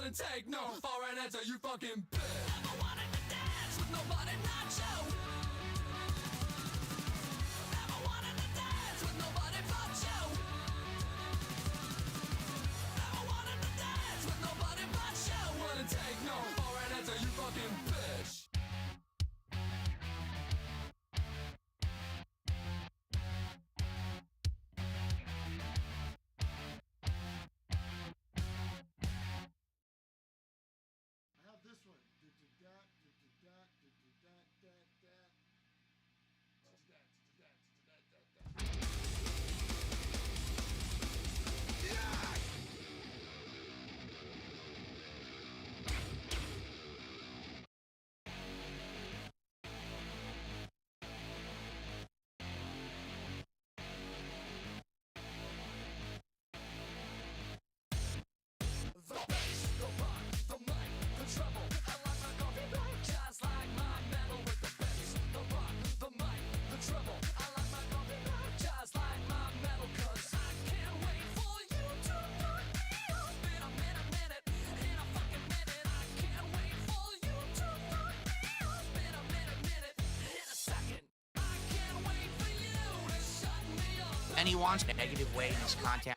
wouldn't take no for an answer, you fucking bitch. Never wanted to dance with nobody not you. Never wanted to dance with nobody but you. Never wanted to dance with nobody but you. Wouldn't take no for an answer, you fucking bitch. This one. And he wants a negative way in his content.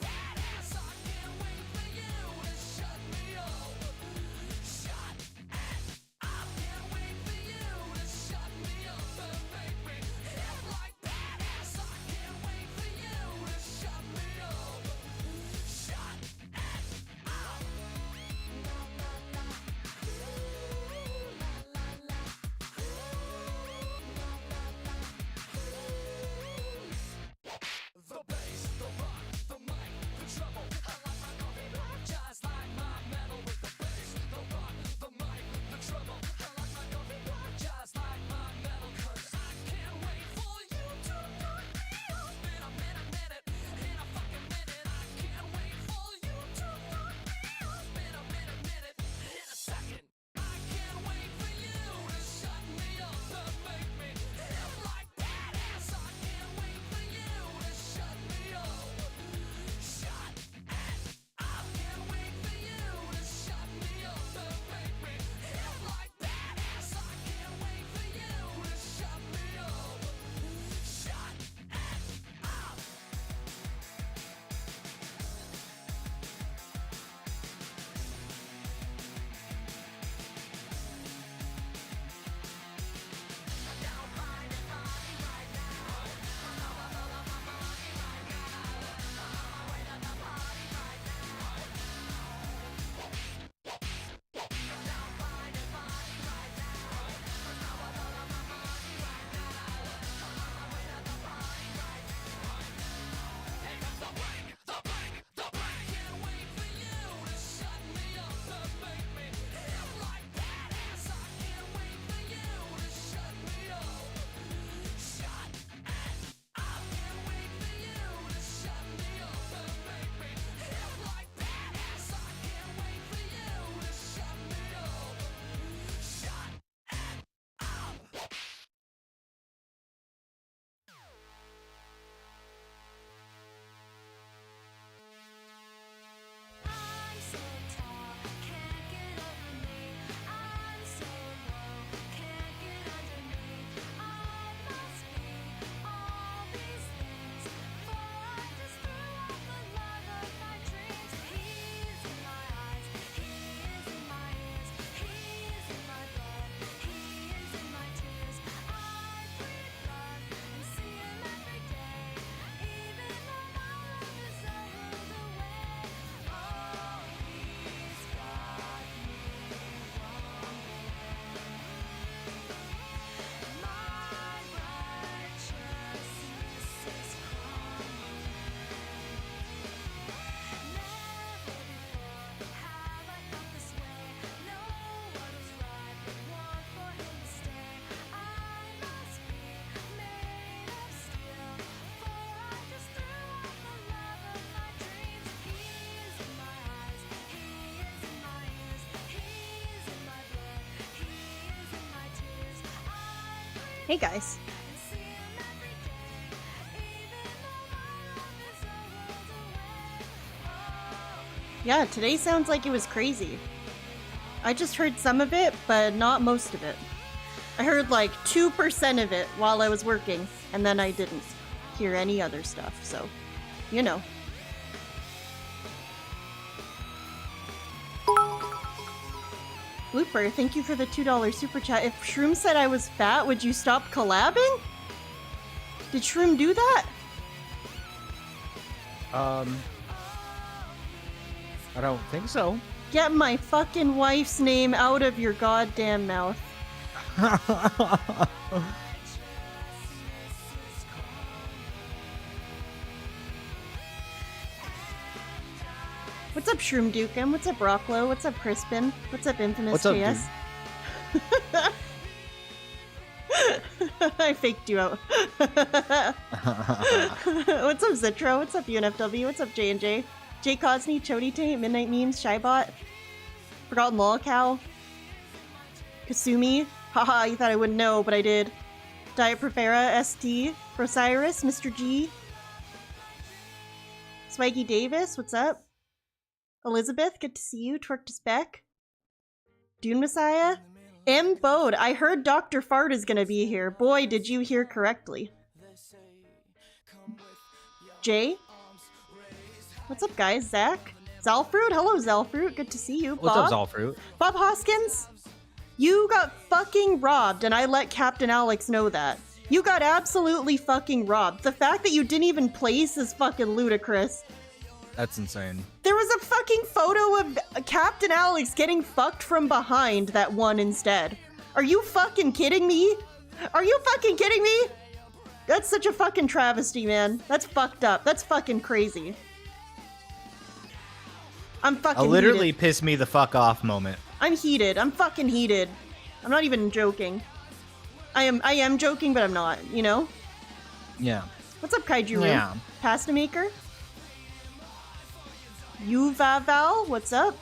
Hey guys. Yeah, today sounds like it was crazy. I just heard some of it, but not most of it. I heard like 2% of it while I was working, and then I didn't hear any other stuff, so, you know. Blooper, thank you for the $2 super chat. If Shroom said I was fat, would you stop collabing? Did Shroom do that? I don't think so. Get my fucking wife's name out of your goddamn mouth. What's up, Shroom Dukem? What's up, Rocklow? What's up, Crispin? What's up, Infamous What's up, JS? I faked you out. What's up, Zitro? What's up, UNFW? What's up, J&J? Jay Cosney, Chody Taint, Midnight Memes, Shybot, Forgotten Lolcow, Kasumi. Haha, you thought I wouldn't know, but I did. Diet Profera, ST, Rosiris, Mr. G, Swaggy Davis, what's up? Elizabeth, good to see you. Twerk to Spec. Dune Messiah. M. Bode, I heard Dr. Fart is gonna be here. Boy, did you hear correctly. Jay? What's up, guys? Zach? Zalfruit? Hello, Zalfruit. Good to see you. What's Bob? up, Zalfruit? Bob Hoskins? You got fucking robbed, and I let Captain Alex know that. You got absolutely fucking robbed. The fact that you didn't even place is fucking ludicrous. That's insane. There was a fucking photo of Captain Alex getting fucked from behind that won instead. Are you fucking kidding me? Are you fucking kidding me? That's such a fucking travesty, man. That's fucked up. That's fucking crazy. I'm fucking A literally heated. piss me the fuck off moment. I'm heated. I'm fucking heated. I'm not even joking. I am joking, but I'm not, you know? Yeah. What's up, Kaiju Yeah. Room? Pasta Maker? Yuvaval, what's up?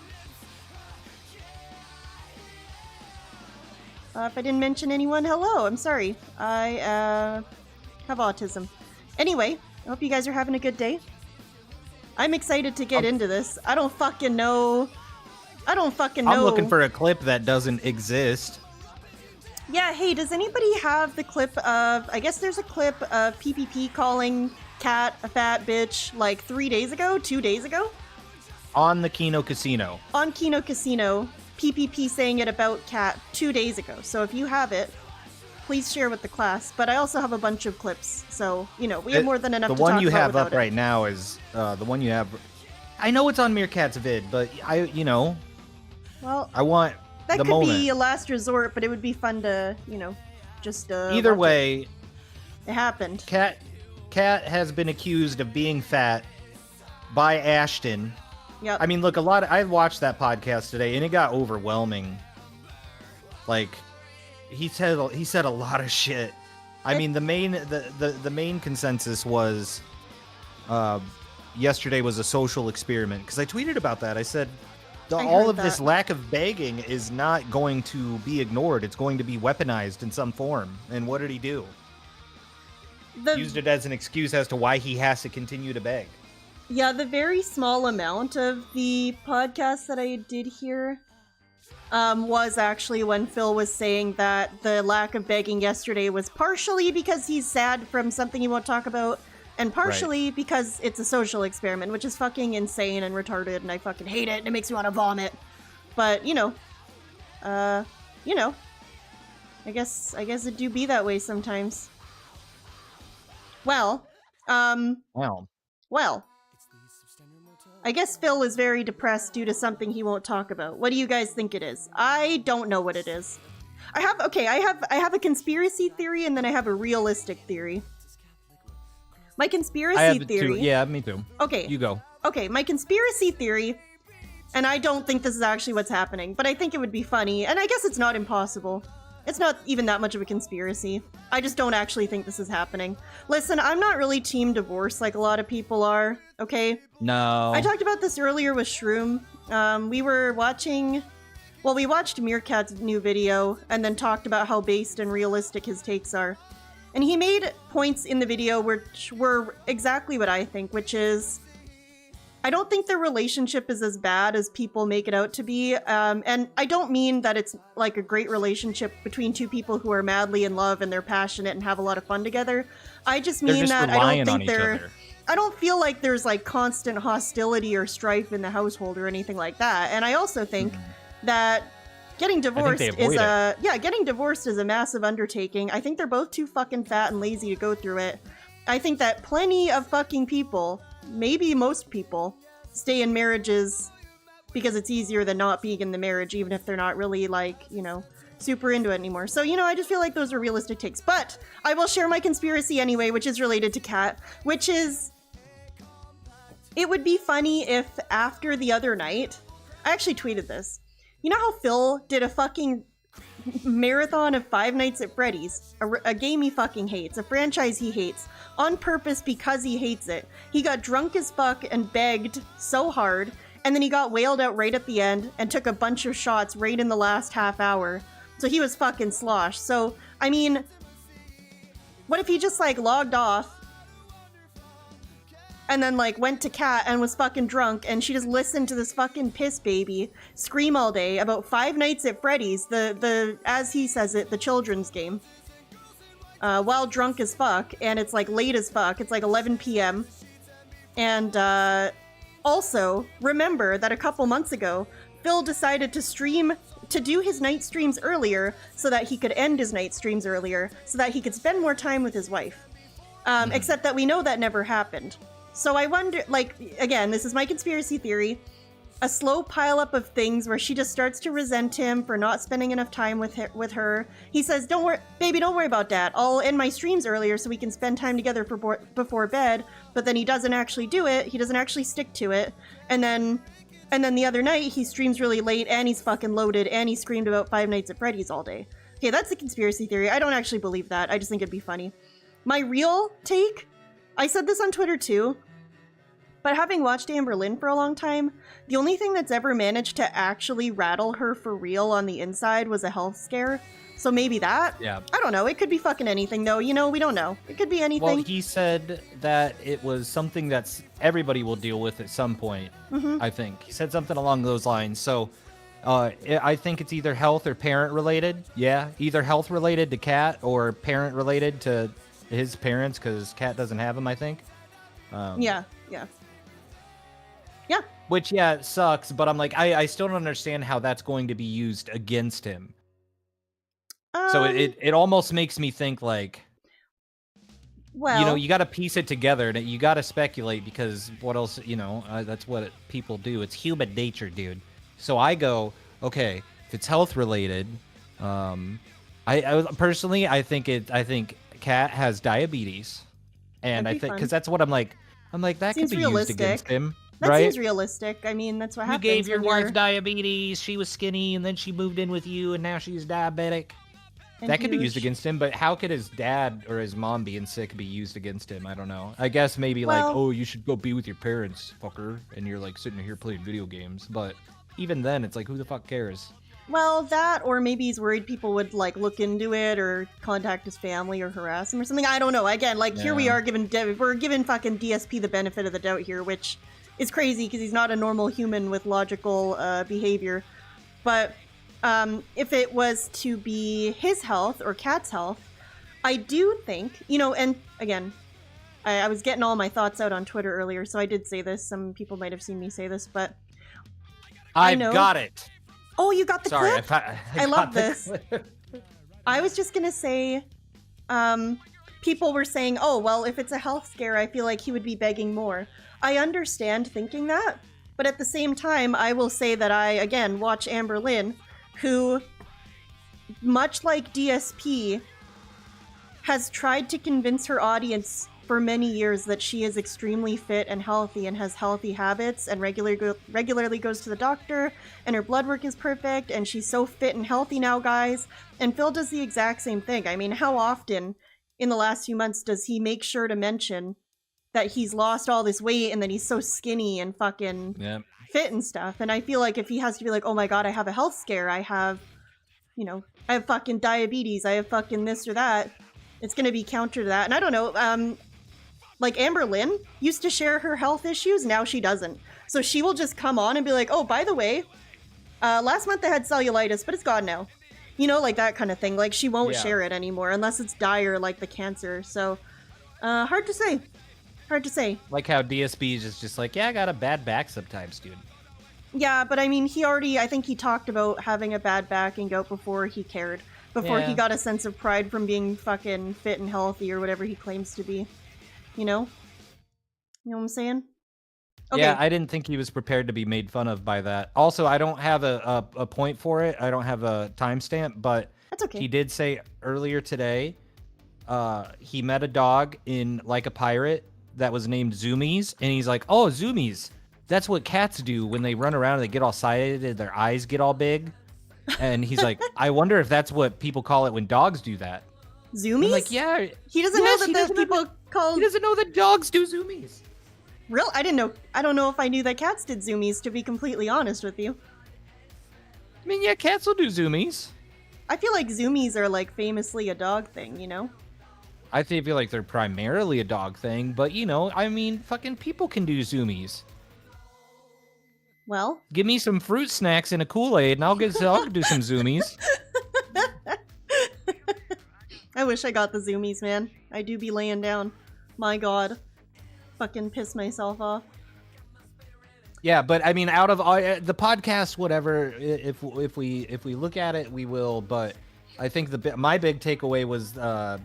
If I didn't mention anyone, hello, I'm sorry. I have autism. Anyway, I hope you guys are having a good day. I'm excited to get into this. I don't fucking know. I'm looking for a clip that doesn't exist. Yeah, hey, does anybody have the clip of... I guess there's a clip of PPP calling Kat a fat bitch like 3 days ago? 2 days ago? On the Kino Casino. On Kino Casino, PPP saying it about Kat 2 days ago. So if you have it, please share with the class. But I also have a bunch of clips, so, you know, we have more than enough to talk about. The one you have up without it. right now is the one you have... I know it's on Meerkat's vid, but Well, I want that the could moment. be a last resort, but it would be fun to, you know, just Either watch way, it happened. Kat has been accused of being fat by Ashton. Yep. I mean, look, I watched that podcast today, and it got overwhelming. Like, he said a lot of shit. I mean, the main consensus was, yesterday was a social experiment. Because I tweeted about that. I said, all of this lack of begging is not going to be ignored. It's going to be weaponized in some form. And what did he do? Used it as an excuse as to why he has to continue to beg. Yeah, the very small amount of the podcast that I did hear was actually when Phil was saying that the lack of begging yesterday was partially because he's sad from something he won't talk about, and partially because it's a social experiment, which is fucking insane and retarded, and I fucking hate it, and it makes me want to vomit. But, I guess it do be that way sometimes. Well, I guess Phil is very depressed due to something he won't talk about. What do you guys think it is? I don't know what it is. I have a conspiracy theory, and then I have a realistic theory. My conspiracy theory... Yeah, me too. Okay. You go. Okay, my conspiracy theory, and I don't think this is actually what's happening, but I think it would be funny, and I guess it's not impossible. It's not even that much of a conspiracy. I just don't actually think this is happening. Listen, I'm not really team divorce like a lot of people are, okay? No. I talked about this earlier with Shroom. We watched Meerkat's new video and then talked about how based and realistic his takes are. And he made points in the video which were exactly what I think, which is I don't think their relationship is as bad as people make it out to be. And I don't mean that it's like a great relationship between two people who are madly in love and they're passionate and have a lot of fun together. I just mean that I don't think I don't feel like there's like constant hostility or strife in the household or anything like that. And I also think that getting divorced getting divorced is a massive undertaking. I think they're both too fucking fat and lazy to go through it. I think that plenty of fucking people, maybe most people, stay in marriages because it's easier than not being in the marriage, even if they're not really like, you know, super into it anymore. So, you know, I just feel like those are realistic takes. But I will share my conspiracy anyway, which is related to Kat, which is, it would be funny if after the other night, I actually tweeted this. You know how Phil did a fucking marathon of Five Nights at Freddy's, a game he fucking hates, a franchise he hates, on purpose because he hates it. He got drunk as fuck and begged so hard, and then he got wailed out right at the end and took a bunch of shots right in the last half hour. So he was fucking sloshed. So, I mean, what if he just like logged off and then like went to Kat and was fucking drunk and she just listened to this fucking piss baby scream all day about Five Nights at Freddy's, the as he says it, the children's game, while drunk as fuck, and it's like late as fuck. It's like 11 p.m. And also remember that a couple months ago, Phil decided to do his night streams earlier so that he could end his night streams earlier so that he could spend more time with his wife. Except that we know that never happened. So I wonder, like, again, this is my conspiracy theory, a slow pileup of things where she just starts to resent him for not spending enough time with her. He says, don't worry, baby, don't worry about that. I'll end my streams earlier so we can spend time together before bed. But then he doesn't actually do it. He doesn't actually stick to it. And then the other night, he streams really late and he's fucking loaded and he screamed about Five Nights at Freddy's all day. Okay, that's the conspiracy theory. I don't actually believe that. I just think it'd be funny. My real take, I said this on Twitter too, but having watched Amberlynn for a long time, the only thing that's ever managed to actually rattle her for real on the inside was a health scare. So maybe that? Yeah. I don't know. It could be fucking anything, though. You know, we don't know. It could be anything. Well, he said that it was something that's everybody will deal with at some point, I think. He said something along those lines. So I think it's either health or parent related. Yeah, either health related to Kat or parent related to his parents, because Kat doesn't have them, I think. Yeah. Which, yeah, it sucks, but I'm like, I still don't understand how that's going to be used against him. So it almost makes me think, like, well, you know, you got to piece it together, and you got to speculate, because what else, you know, that's what people do. It's human nature, dude. So I go, okay, if it's health related, I personally, I think Kat has diabetes, and I think, because that's what I'm like that could be used against him. That seems realistic. I mean, that's what happens. You gave your wife diabetes, she was skinny, and then she moved in with you, and now she's diabetic. That could be used against him, but how could his dad or his mom being sick be used against him? I don't know. I guess maybe like, oh, you should go be with your parents, fucker, and you're like sitting here playing video games. But even then, it's like, who the fuck cares? Well, that, or maybe he's worried people would like look into it or contact his family or harass him or something. I don't know. Again, like here we are we're giving fucking DSP the benefit of the doubt here, which is crazy because he's not a normal human with logical behavior. But if it was to be his health or Kat's health, I do think, you know, and again, I was getting all my thoughts out on Twitter earlier, so I did say this. Some people might have seen me say this, but I've got it. Oh, you got the clip? I love this. I was just gonna say, people were saying, oh, well, if it's a health scare, I feel like he would be begging more. I understand thinking that, but at the same time, I will say that I, again, watch Amberlynn, who, much like DSP, has tried to convince her audience for many years that she is extremely fit and healthy and has healthy habits and regularly goes to the doctor and her blood work is perfect and she's so fit and healthy now, guys. And Phil does the exact same thing. I mean, how often in the last few months does he make sure to mention that he's lost all this weight and that he's so skinny and fucking fit and stuff? And I feel like if he has to be like, oh my god, I have a health scare, I have, you know, I have fucking diabetes, I have fucking this or that, it's gonna be counter to that. And I don't know, Like Amberlynn used to share her health issues, now she doesn't. So she will just come on and be like, oh, by the way, last month I had cellulitis, but it's gone now. You know, like that kind of thing. Like, she won't share it anymore unless it's dire, like the cancer. So, hard to say. Hard to say. Like how DSP is just like, yeah, I got a bad back sometimes, dude. Yeah, but I mean, I think he talked about having a bad back and gout before he cared. Before he got a sense of pride from being fucking fit and healthy or whatever he claims to be. You know? You know what I'm saying? Okay. Yeah, I didn't think he was prepared to be made fun of by that. Also, I don't have a point for it. I don't have a timestamp, but that's okay. He did say earlier today he met a dog in Like a Pirate that was named Zoomies, and he's like, oh, Zoomies. That's what cats do when they run around and they get all excited and their eyes get all big. And he's like, I wonder if that's what people call it when dogs do that. Zoomies? I'm like, yeah. He doesn't know that people call... He doesn't know that dogs do zoomies. Real? I didn't know. I don't know if I knew that cats did zoomies, to be completely honest with you. I mean, yeah, cats will do zoomies. I feel like zoomies are, like, famously a dog thing, you know? I feel like they're primarily a dog thing, but, you know, I mean, fucking people can do zoomies. Well? Give me some fruit snacks and a Kool-Aid, and I'll do some zoomies. I wish I got the zoomies, man. I do be laying down. My god. Fucking piss myself off. Yeah, but I mean, out of all, the podcast, whatever, if we look at it, we will. But I think my big takeaway was the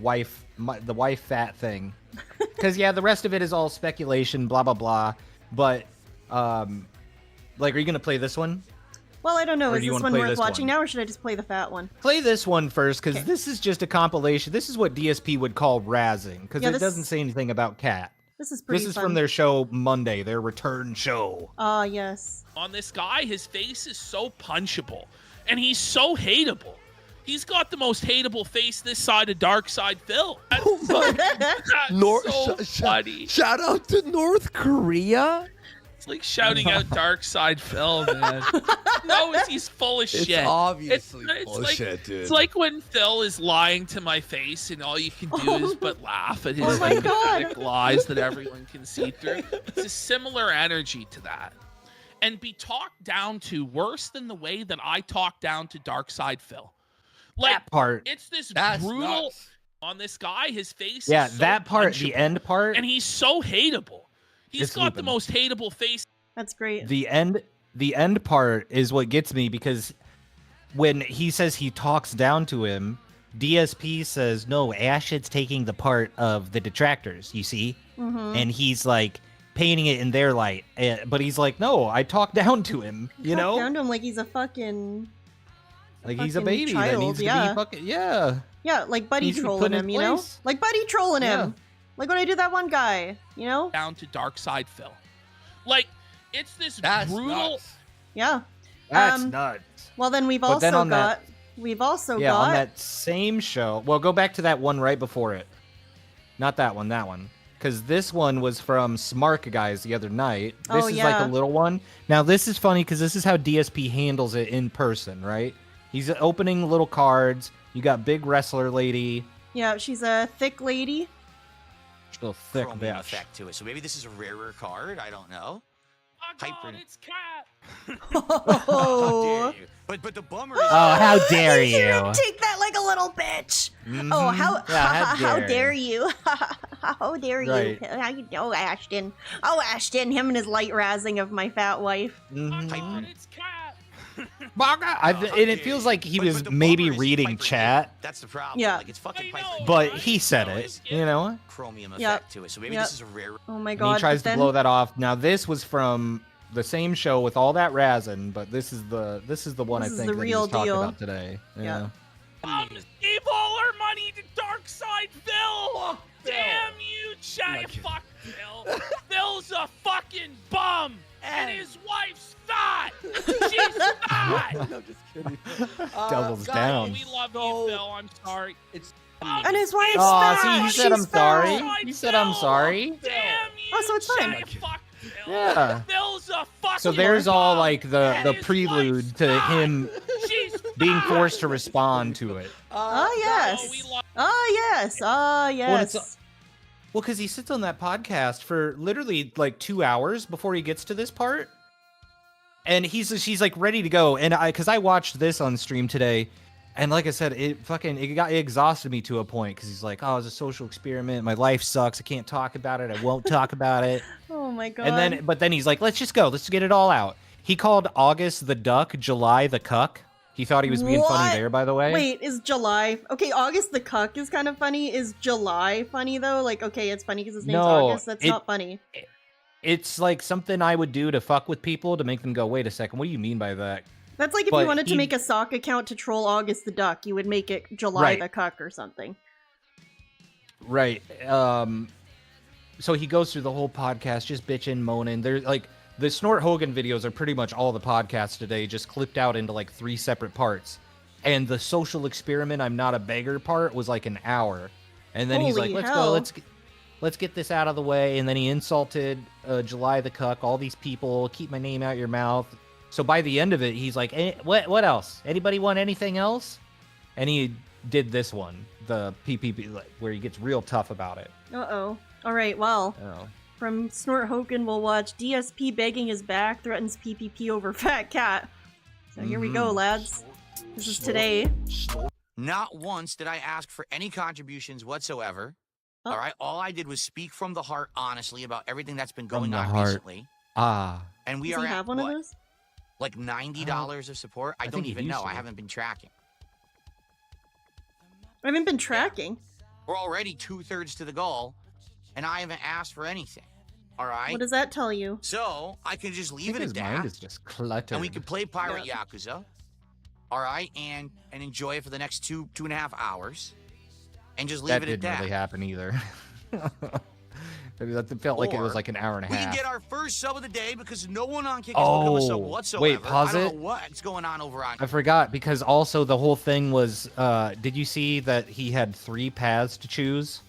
wife fat thing, because yeah, the rest of it is all speculation, blah blah blah. But like, are you gonna play this one? Well, I don't know. Is do you this wanna one play worth this watching one? now, or should I just play the fat one? Play this one first, because Okay. this is just a compilation. This is what DSP would call razzing, because it doesn't say anything about cat. This is pretty This is fun. from their show Monday, their return show. Ah, yes. On this guy, his face is so punchable, and he's so hateable. He's got the most hateable face this side of Dark Side Phil. That's, that's so funny. Shout out to North Korea. It's like shouting out Dark Side Phil, man. No, he's full of shit. It's obviously It's bullshit, dude. It's like when Phil is lying to my face, and all you can do is but laugh at his my God. pathetic lies that everyone can see through. It's a similar energy to that. And be talked down to worse than the way that I talk down to Dark Side Phil. Like, That part. it's this That's brutal nuts. on this guy. His face Yeah, is so that part, punchable, the end part. and he's so hateable. He's It's got the Lupin. most hateable face. That's great. The end part is what gets me, because when he says he talks down to him, DSP says, no, Ashid's taking the part of the detractors, you see? Mm-hmm. And he's like painting it in their light. But he's like, no, I talk down to him, you know? Talk down to him like he's a fucking... Like he's a fucking baby that child, needs to yeah. be fucking, yeah. Yeah, like Buddy Needs to be put trolling in him, you know? place. Like Buddy trolling him. Yeah. Like when I did that one guy, you know? Down to Dark Side Phil. Like, it's this That's brutal. nuts. Yeah. That's Um, nuts. Well, then we've But also then on got... that- We've also Yeah, got... on that same show. Well, go back to that one right before it. Not that one, that one. Because this one was from Smark Guys the other night. This Oh, is yeah. like a little one. Now, this is funny because this is how DSP handles it in person, right? He's opening little cards. You got big wrestler lady. Yeah, she's a thick lady. Still thick Chromium bitch. effect to it. So maybe this is a rarer card. I don't know. Oh, God, Hyper- it's Cat. How Oh, dare you? But the bummer is, Oh, how dare you you? shouldn't take that like a little bitch. Mhm. Oh, how Yeah, how dare you? How dare Right. you? How you? Oh, Ashton. Oh, Ashton. Him and his light razzing of my fat wife. Oh, Mhm. God, it's Cat. And it feels like he But was the maybe bummer is reading Piper chat, Cake. That's the problem. Yeah. Like, it's fucking I know, Piper Cake. but right? he said No, it, it's you know? chromium Yep. effect to it. So maybe Yep. this is a rare. Oh my And god. he tries but to then, blow that off. Now, this was from the same show with all that razzing, but this is the one This I is think the that real he was talking deal. about today. Yeah. Gave all our money to Dark Side Phil. Damn you, chat. Fuck Phil. Phil's a fucking bum. And his wife's fat. She's fat. I'm just kidding. Doubles guys, down. We love So- you, Phil. I'm sorry. It's And his wife's Oh, fat. see, he said I'm She's sorry. fat. He said I'm sorry. Damn you, Oh, so it's fine. chat. Fuck Phil. Yeah. Phil's a fucking So there's all bum. like the And his prelude wife's to fat. him She's being fat. forced to respond to it. Oh yes. Oh, we love Oh yes. Oh Well, yes. Well, because he sits on that podcast for literally like 2 hours before he gets to this part, and she's like ready to go. And because I watched this on stream today, and like I said, it exhausted me to a point because he's like, "Oh, it's a social experiment. My life sucks. I can't talk about it. I won't talk about it." Oh my god. And then he's like, "Let's just go. Let's get it all out." He called August the duck, July the cuck. He thought he was being funny there, by the way. Wait, is July... Okay, August the cuck is kind of funny. Is July funny, though? Like, okay, it's funny because his name's August. That's not funny. It's like something I would do to fuck with people to make them go, wait a second, what do you mean by that? That's like if you wanted to make a sock account to troll August the duck, you would make it July the cuck or something. Right. So he goes through the whole podcast just bitching, moaning. There's like... The Snort Hogan videos are pretty much all the podcasts today, just clipped out into like 3 separate parts. And the social experiment, I'm not a beggar part was like an hour. And then he's like, let's go, let's get this out of the way. And then he insulted July the cuck, all these people, keep my name out your mouth. So by the end of it, he's like, what else? Anybody want anything else? And he did this one, the PPP, where he gets real tough about it. Uh-oh. All right, well. Oh. From Snort Hogan, we'll watch DSP begging his back, threatens PPP over fat cat. So here we go, lads. This is today. Not once did I ask for any contributions whatsoever. Oh. All right, all I did was speak from the heart, honestly, about everything that's been going From the on heart. recently. Ah. And we Does are he at have one of those? like $90 of support. I don't think he even used know. to. I haven't been tracking. I haven't been tracking. We're already 2/3 to the goal, and I haven't asked for anything. All right. What does that tell you? So I can just I leave think it his at mind that, is just cluttered. and we can play Pirate Yakuza. All right, and enjoy it for the next 2.5 hours, and just leave that it at didn't that. really happen either. It felt like it was like an hour and a We can half. get our first sub of the day because no one on Kick has become a sub whatsoever. Wait, pause I don't it. know what's going on over on. I forgot because also the whole thing was. Did you see that he had 3 paths to choose?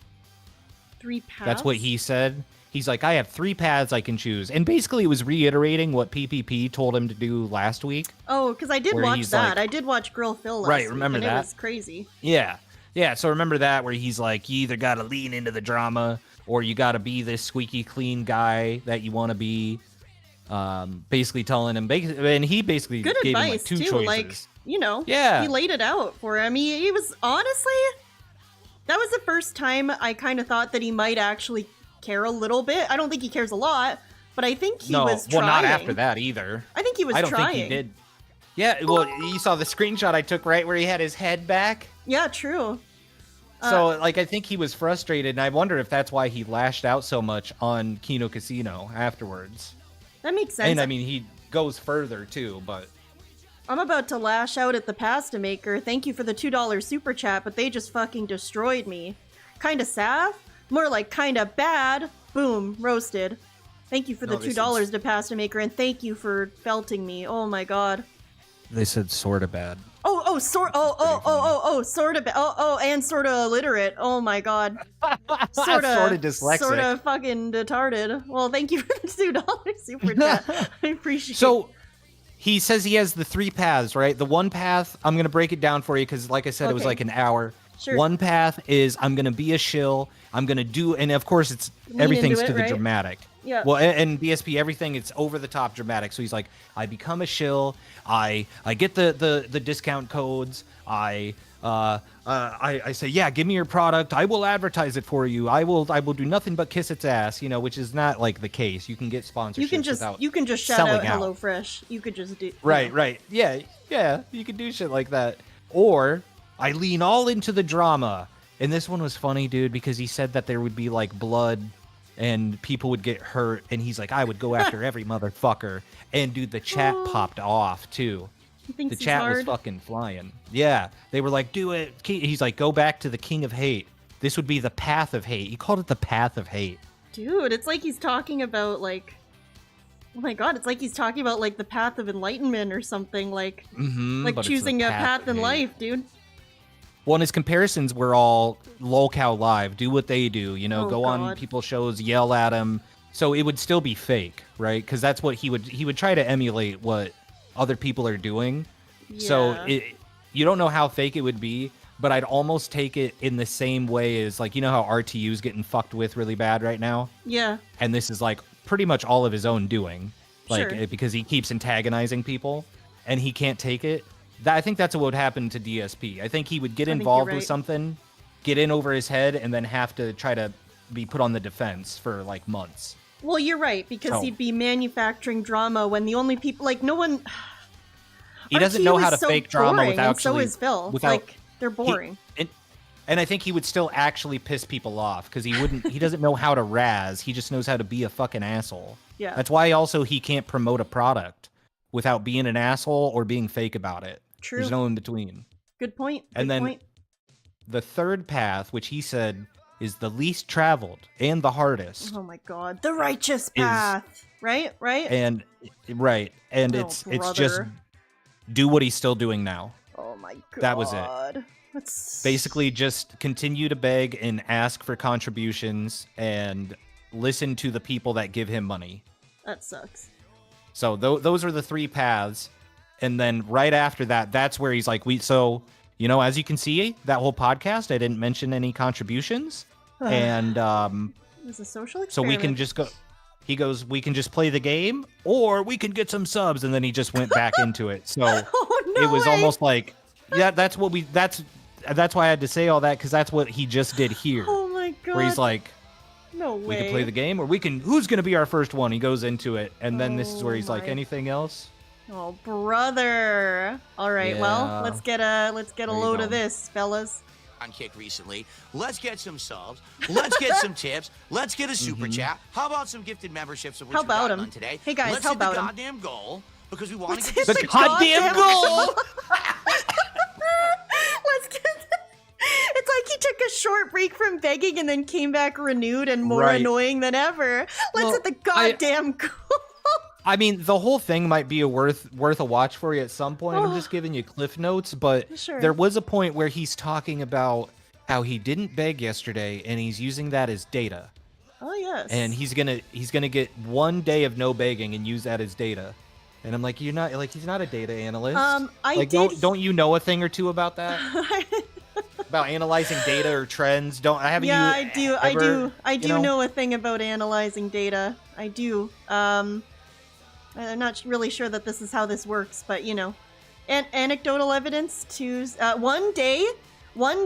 3 paths? That's what he said. He's like, I have 3 paths I can choose, and basically it was reiterating what PPP told him to do last week. Oh, because I did Where watch he's that. like- I did watch Grill Phil last Right, week, remember and that? it was crazy. Yeah. So remember that where he's like, you either got to lean into the drama or you got to be this squeaky clean guy that you want to be. Basically telling him, and he basically Good gave him advice, like 2 too. choices. Like, you know, Yeah. he laid it out for him. He was, honestly, that was the first time I kind of thought that he might actually care a little bit. I don't think he cares a lot, but I think he was trying. Well, not after that either. I think he was I don't trying. think he did. Yeah, well, you saw the screenshot I took, right, where he had his head back? Yeah, true. So, like, I think he was frustrated, and I wonder if that's why he lashed out so much on Kino Casino afterwards. That makes sense. And, I mean, he goes further, too, but... I'm about to lash out at the pasta maker. Thank you for the $2 super chat, but they just fucking destroyed me. Kinda sav? More like kinda bad. Boom, roasted. Thank you for the $2 to pasta maker, and thank you for belting me. Oh my god. They said sorta bad. Sorta bad. And sorta illiterate. Oh my god. Sorta dyslexic. Sorta fucking retarded. Well, thank you for the $2 super chat. I appreciate it. So, he says he has the 3 paths, right? The one path, I'm going to break it down for you because, like I said, it was Okay. like an hour. Sure. One path is I'm going to be a shill. I'm going to do, and of course, it's Lean everything's into to it, the right? dramatic. Yeah. Well, and DSP, everything, it's over the top dramatic. So he's like, I become a shill. I get the discount codes. I say, yeah, give me your product. I will advertise it for you. I will do nothing but kiss its ass, which is not like the case. You can get sponsorships You can just shout selling out out. HelloFresh. You could just do Right. Yeah, you can do shit like that. Or I lean all into the drama. And this one was funny, dude, because he said that there would be like blood and people would get hurt. And he's like, I would go after every motherfucker. And dude, the chat popped off too. He thinks The he's chat was hard. fucking flying. Yeah, they were like, do it. He's like, go back to the king of hate. This would be the path of hate. He called it the path of hate. Dude, it's like he's talking about like, oh my god, it's like he's talking about like the path of enlightenment or something, like But it's the choosing a path of in hate. life, dude. Well, and his comparisons were all lolcow live, do what they do, you know, Oh, go on God. people's shows, yell at them. So it would still be fake, right? Because that's what he would try to emulate what other people are doing. So Yeah. you don't know how fake it would be, but I'd almost take it in the same way as, like, you know how RTU's getting fucked with really bad right now? Yeah. And this is, like, pretty much all of his own doing. Like, Sure. because he keeps antagonizing people, and he can't take it. I think that's what would happen to DSP. I think he would get I think involved you're with right. something, get in over his head, and then have to try to be put on the defense for, like, months. Well, you're right, because So- he'd be manufacturing drama when the only people, like, no one... He doesn't know RTU how is to so fake drama boring, without and so actually... is Phil. without- Like, they're boring. And I think he would still actually piss people off because he doesn't know how to razz. He just knows how to be a fucking asshole. Yeah. That's why also he can't promote a product without being an asshole or being fake about it. True. There's no in between. Good point. And Good then point. the third path, which he said is the least traveled and the hardest, Oh my god. The righteous path. Right? and it's just brother. do what he's still doing now. Oh my god. That was it. That's Basically, just continue to beg and ask for contributions and listen to the people that give him money. That sucks. So those are the three paths. And then right after that, that's where he's like, so, you know, as you can see, that whole podcast, I didn't mention any contributions. And It was a social experiment. so we can just go, he goes, we can just play the game or we can get some subs. And then he just went back into it. So Oh, no it was way. almost like, yeah, that's why I had to say all that, because that's what he just did here. Oh my god. Where he's like, no way. we can play the game or who's going to be our first one? He goes into it. And then this is where he's like, my- anything else? Oh, brother. All right, well, Yeah. let's get a you load go. of this, fellas. On kick recently. Let's get some subs. Let's get some tips. Let's get a super chat. How about some gifted memberships of which How we got about 'em? none today? Hey, guys, Let's how hit about the 'em? goddamn goal because we want Let's to hit get The the goddamn goal! Let's get. It's like he took a short break from begging and then came back renewed and more Right. annoying than ever. Let's Well, hit the goddamn goal. I mean, the whole thing might be worth a watch for you at some point. I'm just giving you cliff notes, but Sure. there was a point where he's talking about how he didn't beg yesterday, and he's using that as data. Oh yes. And he's gonna get 1 day of no begging and use that as data. And I'm like, you're not like he's not a data analyst. I like, did- don't you know a thing or two about that? About analyzing data or trends? Haven't you? I ever, do know a thing about analyzing data. I do. I'm not really sure that this is how this works, but you know, anecdotal evidence to 1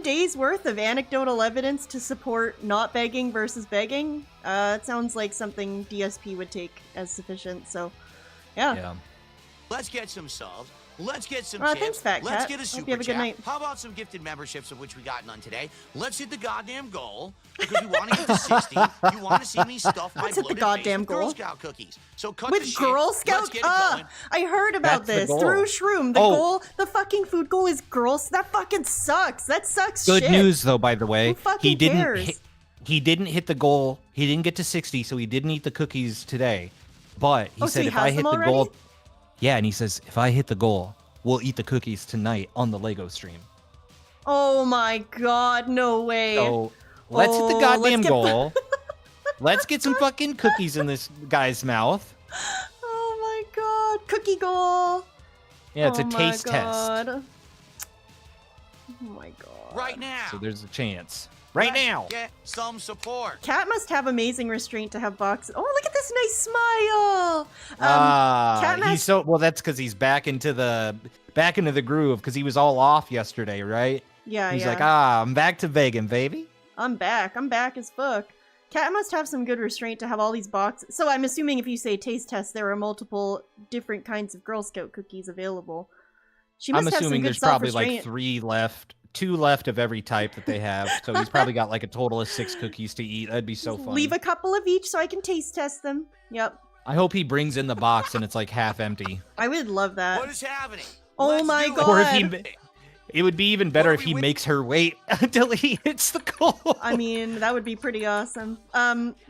day's worth of anecdotal evidence to support not begging versus begging. It sounds like something DSP would take as sufficient. So, yeah. Yeah. Let's get some subs. Let's get some Well, tips. thanks, Fat Let's Cat. get a Hope super you have a good chat. night. How about some gifted memberships of which we got none today? Let's hit the goddamn goal because we want to get to 60. You want to see me stuff my Let's hit the bloated face goddamn with Girl goal. Scout cookies. So cut With the shit. Girl Let's Scouts? get it going. I heard about That's the this goal. through Shroom. The Oh. goal, the fucking food goal is girls. That fucking sucks. That sucks Good shit. news, though, by the way. Who fucking He didn't cares? he didn't hit the goal. He didn't get to 60, so he didn't eat the cookies today. But he Oh, so said he if has I them hit the already? goal, yeah, and he says if I hit the goal, we'll eat the cookies tonight on the Lego stream. Oh my god, no way. So let's hit Oh, the let's goddamn get- goal. Let's get some fucking cookies in this guy's mouth. Oh my god. Cookie goal. Yeah, it's Oh a my taste test. god. Oh my god. Right now. So there's a chance. Right Let's now. Get some support. Cat must have amazing restraint to have boxes. Oh, look at this nice smile. Cat He's Mas- so well. That's because he's back into the groove because he was all off yesterday, right? Yeah, He's yeah. like, I'm back to vegan, baby. I'm back. I'm back as fuck. Cat must have some good restraint to have all these boxes. So I'm assuming if you say taste test, there are multiple different kinds of Girl Scout cookies available. She must I'm have some assuming good there's probably like self-restraint. 3 left, 2 left of every type that they have. So he's probably got like a total of 6 cookies to eat. That'd be so funny. Leave a couple of each so I can taste test them. Yep. I hope he brings in the box and it's like half empty. I would love that. What is happening? Oh Let's my do it. God. Or if he, it would be even better What if are he we makes her wait until he hits the goal. I mean, that would be pretty awesome.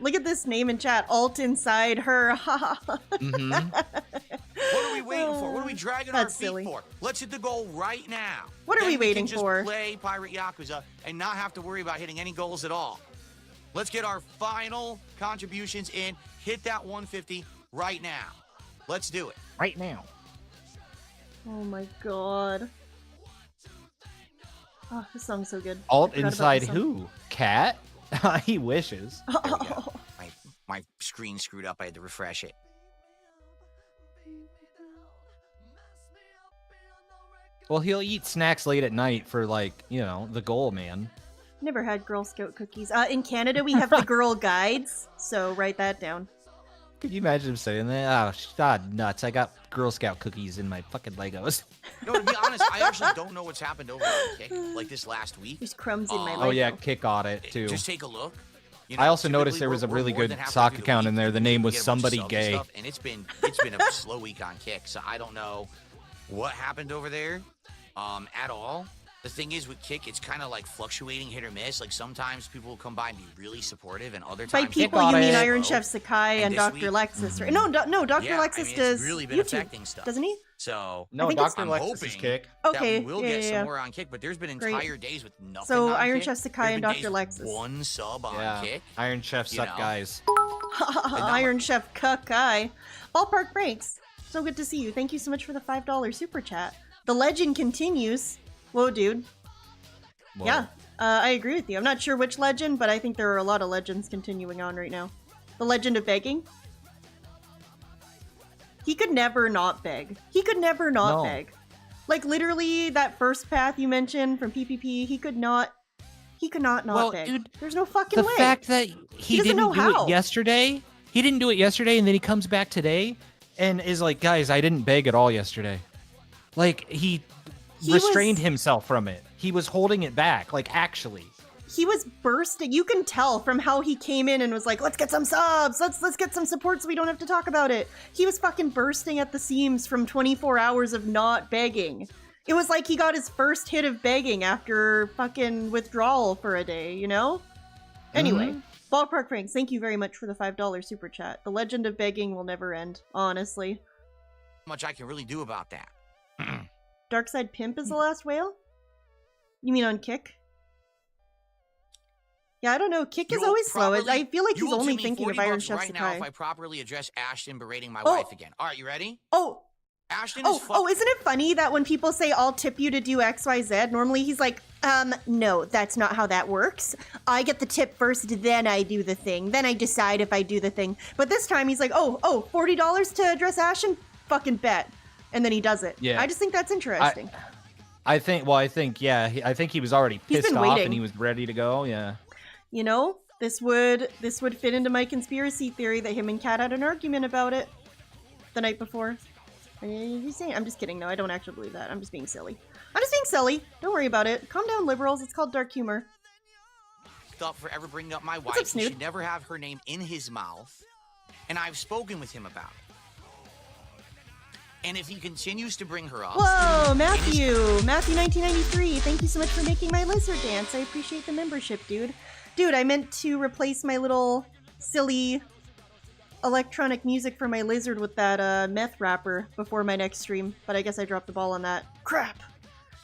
Look at this name in chat. Alt inside her. Mhm. What are we waiting for? What are we dragging our That's feet silly. for? Let's hit the goal right now. What are Then we can waiting just for? Play Pirate Yakuza and not have to worry about hitting any goals at all. Let's get our final contributions in. Hit that 150 right now. Let's do it. Right now. Oh my god. Oh, this song's so good. Alt I forgot about inside this song. who? Cat? He wishes. There we go. My screen screwed up. I had to refresh it. Well, he'll eat snacks late at night for, like, you know, the goal, man. Never had Girl Scout cookies. In Canada, we have the Girl Guides, so write that down. Could you imagine him saying that? Oh, God, nuts. I got Girl Scout cookies in my fucking Legos. No, to be honest, I actually don't know what's happened over on Kick, like this last week. There's crumbs in my Oh, Lego. yeah, Kick on it, too. Just take a look. You I also noticed typically there was a we're really more good than halfway sock through the account in week, there. The we name get was a bunch of Somebody subs and Gay. stuff, and it's been a slow week on Kick, so I don't know what happened over there at all. The thing is with Kick, it's kind of like fluctuating, hit or miss. Like sometimes people will come by and be really supportive, and other By times people, got you mean it. Iron Chef Sakai and this Dr. week- Lexus. Right? No, Dr. Yeah, I Lexus mean, it's does really been YouTube, affecting stuff. doesn't he? So No, I think it's- Dr. I'm Lexus hoping is Kick. Okay, that we will yeah, get yeah, some yeah. more on Kick, but there's been Great. entire days with nothing So, on Iron Kick. Chef Sakai There's and been Dr. days with Lexus. one sub on Yeah. Kick. Iron Chef You suck know. guys. Iron Chef Kakai. Ballpark Breaks. So good to see you. Thank you so much for the $5 super chat. The legend continues. Whoa, dude. Whoa. Yeah, I agree with you. I'm not sure which legend, but I think there are a lot of legends continuing on right now. The legend of begging. He could never not beg. He could never not No. beg. Like literally that first path you mentioned from PPP, he could not Well, beg. dude, There's no fucking The way. fact that he doesn't didn't know do how. it yesterday, he didn't do it yesterday, and then he comes back today and is like, guys, I didn't beg at all yesterday. Like, he restrained was- himself from it. He was holding it back, like, actually. He was bursting. You can tell from how he came in and was like, let's get some subs. Let's get some support so we don't have to talk about it. He was fucking bursting at the seams from 24 hours of not begging. It was like he got his first hit of begging after fucking withdrawal for a day, you know? Anyway, Ballpark Franks, thank you very much for the $5 super chat. The legend of begging will never end, honestly. Much I can really do about that. Darkside Pimp is the last whale? You mean on Kick? Yeah, I don't know. Kick is You will always slow. properly- I feel like you he's will only give me thinking 40 of Iron bucks Chef right now if Sakai. I properly address Ashton berating my Oh. wife again. All right, you ready? Oh, Ashton is oh, isn't it funny that when people say, I'll tip you to do XYZ, normally he's like, no, that's not how that works. I get the tip first, then I do the thing. Then I decide if I do the thing. But this time he's like, $40 to address Ashton? Fucking bet. And then he does it. Yeah. I just think that's interesting. I think he was already He's pissed been off waiting. and he was ready to go, yeah. You know, this would fit into my conspiracy theory that him and Kat had an argument about it the night before. I'm just kidding. No, I don't actually believe that. I'm just being silly. Don't worry about it. Calm down, liberals. It's called dark humor. Up for ever bringing up my What's wife. up, He Snood? should never have her name in his mouth. And I've spoken with him about it. And if he continues to bring her up... Whoa, Matthew 1993. Thank you so much for making my lizard dance. I appreciate the membership, dude. Dude, I meant to replace my little silly electronic music for my lizard with that meth rapper before my next stream, but I guess I dropped the ball on that. Crap.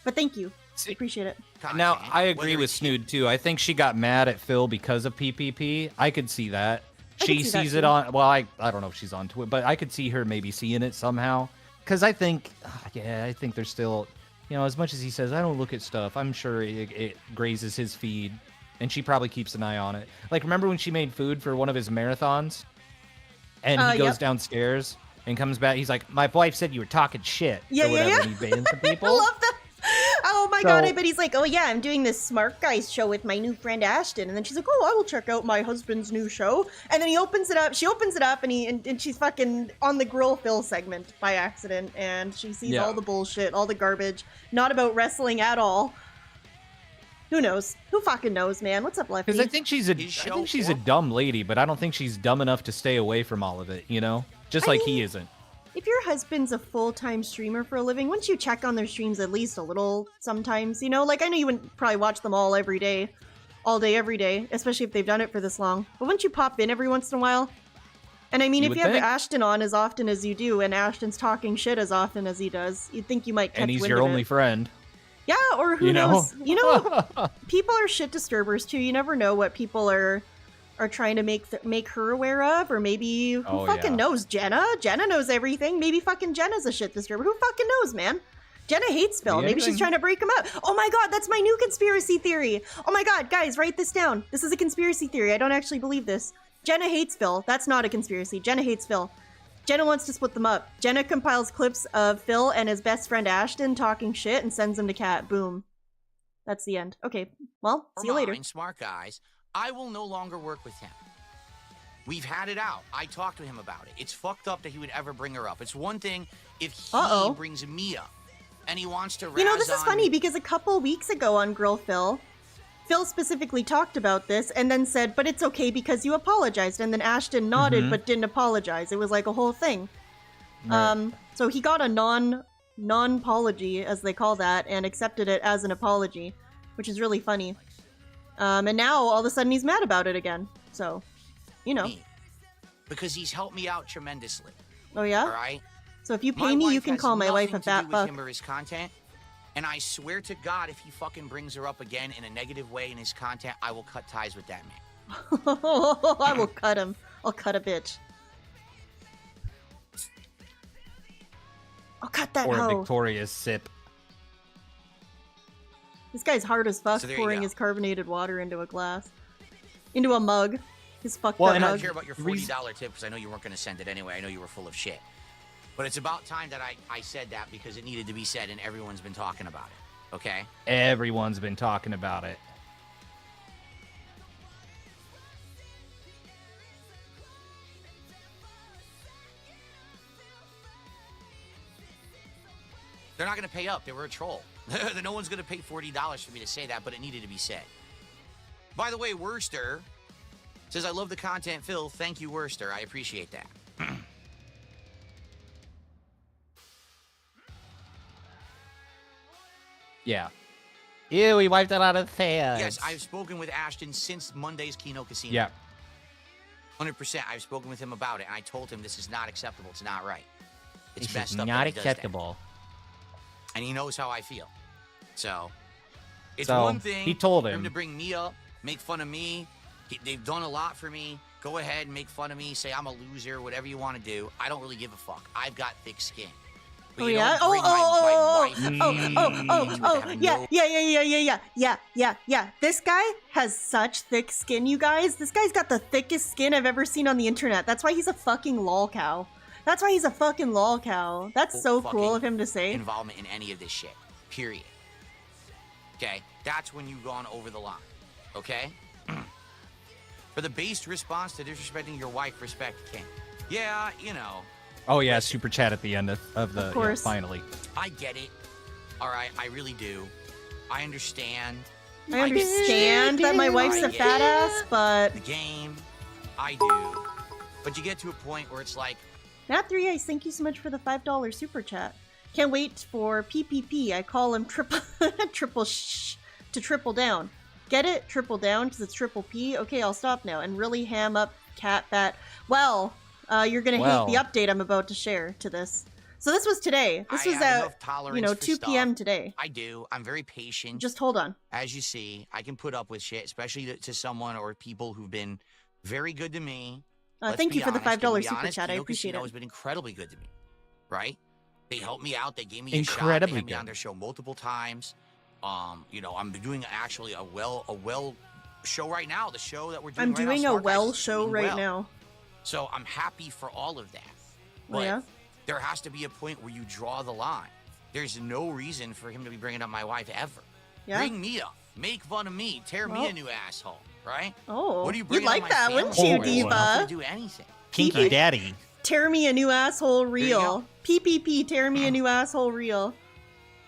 But thank you. Appreciate it. Now, content, I agree whether with it's- Snood, too. I think she got mad at Phil because of PPP. I could see that. I She could see that, sees it too. on... Well, I don't know if she's onto it, but I could see her maybe seeing it somehow. Because I think... I think there's still... You know, as much as he says, I don't look at stuff, I'm sure it grazes his feed. And she probably keeps an eye on it. Like, remember when she made food for one of his marathons? And he goes Yep. downstairs and comes back. He's like, my wife said you were talking shit. Yeah, or yeah, whatever. yeah. And he bans the people. I love that. Oh my god, So- I bet he's like, oh yeah, I'm doing this Smart Guys show with my new friend Ashton. And then she's like, oh, I will check out my husband's new show. And then he opens it up, she opens it up, and she's fucking on the Grill Phil segment by accident. And she sees Yeah. all the bullshit, all the garbage, not about wrestling at all. Who knows? Who fucking knows, man? What's up, Lefty? Because I think she's a dumb lady, but I don't think she's dumb enough to stay away from all of it, you know? Just I like mean- he isn't. If your husband's a full-time streamer for a living, wouldn't you check on their streams at least a little sometimes, you know? Like, I know you wouldn't probably watch them all every day, all day, every day, especially if they've done it for this long. But wouldn't you pop in every once in a while? And I mean, You if would you have think. Ashton on as often as you do, and Ashton's talking shit as often as he does, you'd think you might catch And he's wind your of only it. friend. Yeah, or who You know? knows? You know, people are shit disturbers too. You never know what people are trying to make her aware of, or maybe who Oh, fucking yeah. knows? Jenna knows everything. Maybe fucking Jenna's a shit disturber. Who fucking knows, man? Jenna hates Phil. Maybe she's trying to break him up. Oh my god, that's my new conspiracy theory. Oh my god, guys, write this down. This is a conspiracy theory. I don't actually believe this. Jenna hates Phil. That's not a conspiracy. Jenna hates Phil. Jenna wants to split them up. Jenna compiles clips of Phil and his best friend Ashton talking shit and sends them to Kat. Boom. That's the end. Okay, well, see you later. Smart guys, I will no longer work with him. We've had it out. I talked to him about it. It's fucked up that he would ever bring her up. It's one thing if he brings me up and he wants to You know, this is funny because a couple weeks ago on Grill Phil specifically talked about this and then said, but it's okay because you apologized. And then Ashton nodded but didn't apologize. It was like a whole thing. Right. So he got a non-apology, as they call that, and accepted it as an apology, which is really funny. And now all of a sudden he's mad about it again. So, you know. Because he's helped me out tremendously. Oh yeah? All right? So if you pay me, you can call my wife a fat fuck. Him or his content, and I swear to God, if he fucking brings her up again in a negative way in his content, I will cut ties with that man. I will cut him. I'll cut a bitch. I'll cut that Or hoe. a Victoria's sip. This guy's hard as fuck, So there you pouring go. his carbonated water into a glass. Into a mug. His fucked Well, up and I mug. don't care about your $40 tip because I know you weren't going to send it anyway. I know you were full of shit. But it's about time that I said that because it needed to be said and everyone's been talking about it. Okay? Everyone's been talking about it. They're not going to pay up. They were a troll. No one's going to pay $40 for me to say that, but it needed to be said. By the way, Worster says, I love the content, Phil. Thank you, Worster. I appreciate that. Yeah. Ew, we wiped it out of the fans. Yes, I've spoken with Ashton since Monday's Kino Casino. Yeah. 100%. I've spoken with him about it, and I told him this is not acceptable. It's not right. It's This messed is up. not that he does that. acceptable. And he knows how I feel. So, it's So, one thing he told for him him. to bring me up, make fun of me. They've done a lot for me. Go ahead and make fun of me. Say I'm a loser. Whatever you want to do. I don't really give a fuck. I've got thick skin. But Oh you yeah? don't bring my wife into Yeah. This guy has such thick skin, you guys. This guy's got the thickest skin I've ever seen on the internet. That's why he's a fucking lolcow. That's why he's a fucking lolcow. That's so cool of him to say. Involvement in any of this shit. Period. Okay? That's when you've gone over the line. Okay? For the based response to disrespecting your wife, respect king. Yeah, you know. Oh, yeah, super chat at the end of the... Of course. Yeah, finally. I get it. All right, I really do. I understand. I understand that my wife's a fat ass, but... The game. I do. But you get to a point where it's like... Matt3 Ice, thank you so much for the $5 super chat. Can't wait for PPP. I call him triple to triple down. Get it? Triple down because it's triple P? Okay, I'll stop now. And really ham up cat fat. Well, you're going to hate the update I'm about to share to this. So this was today. This was at, 2 p.m. today. I do. I'm very patient. Just hold on. As you see, I can put up with shit, especially to someone or people who've been very good to me. Thank you for the $5 super chat. I appreciate it. Kino has been incredibly good to me, right? They helped me out. They gave me a Incredibly shot. They had me good. on their show multiple times. I'm doing actually a well show right now. The show that we're doing. I'm right now, doing a Smart Guys, well is show doing right well. now. So I'm happy for all of that. Oh, But yeah? there has to be a point where you draw the line. There's no reason for him to be bringing up my wife ever. Yeah? Bring me up. Make fun of me. Tear me a new asshole. Right? Oh, What are you you'd bringing like up my that, family wouldn't you, for? Diva? I'm not gonna do anything. Kinky daddy. Tear me a new asshole you reel. PPP, tear me a new asshole reel.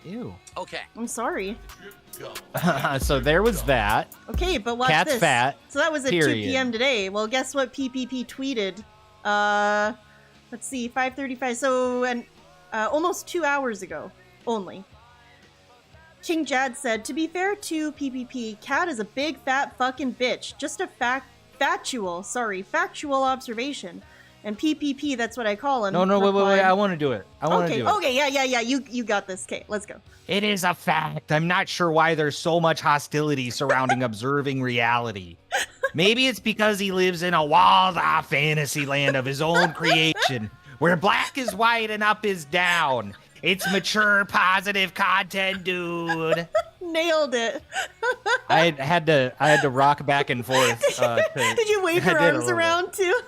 Ew. Okay. I'm sorry. So there was that. Okay, but watch Cat's this. fat, So that was at 2 period. p.m. today. Well, guess what PPP tweeted? Let's see, 5:35. So, almost 2 hours ago, only. King Jad said, to be fair to PPP, Cat is a big fat fucking bitch. Just a factual observation. And PPP, that's what I call him. No, wait. replied, I want to do it. I want to do it. Okay, yeah. You got this. Okay, let's go. It is a fact. I'm not sure why there's so much hostility surrounding observing reality. Maybe it's because he lives in a walled-off fantasy land of his own creation, where black is white and up is down, It's mature, positive content, dude. Nailed it. I had to rock back and forth. Did you wave I your did a arms little bit. around too?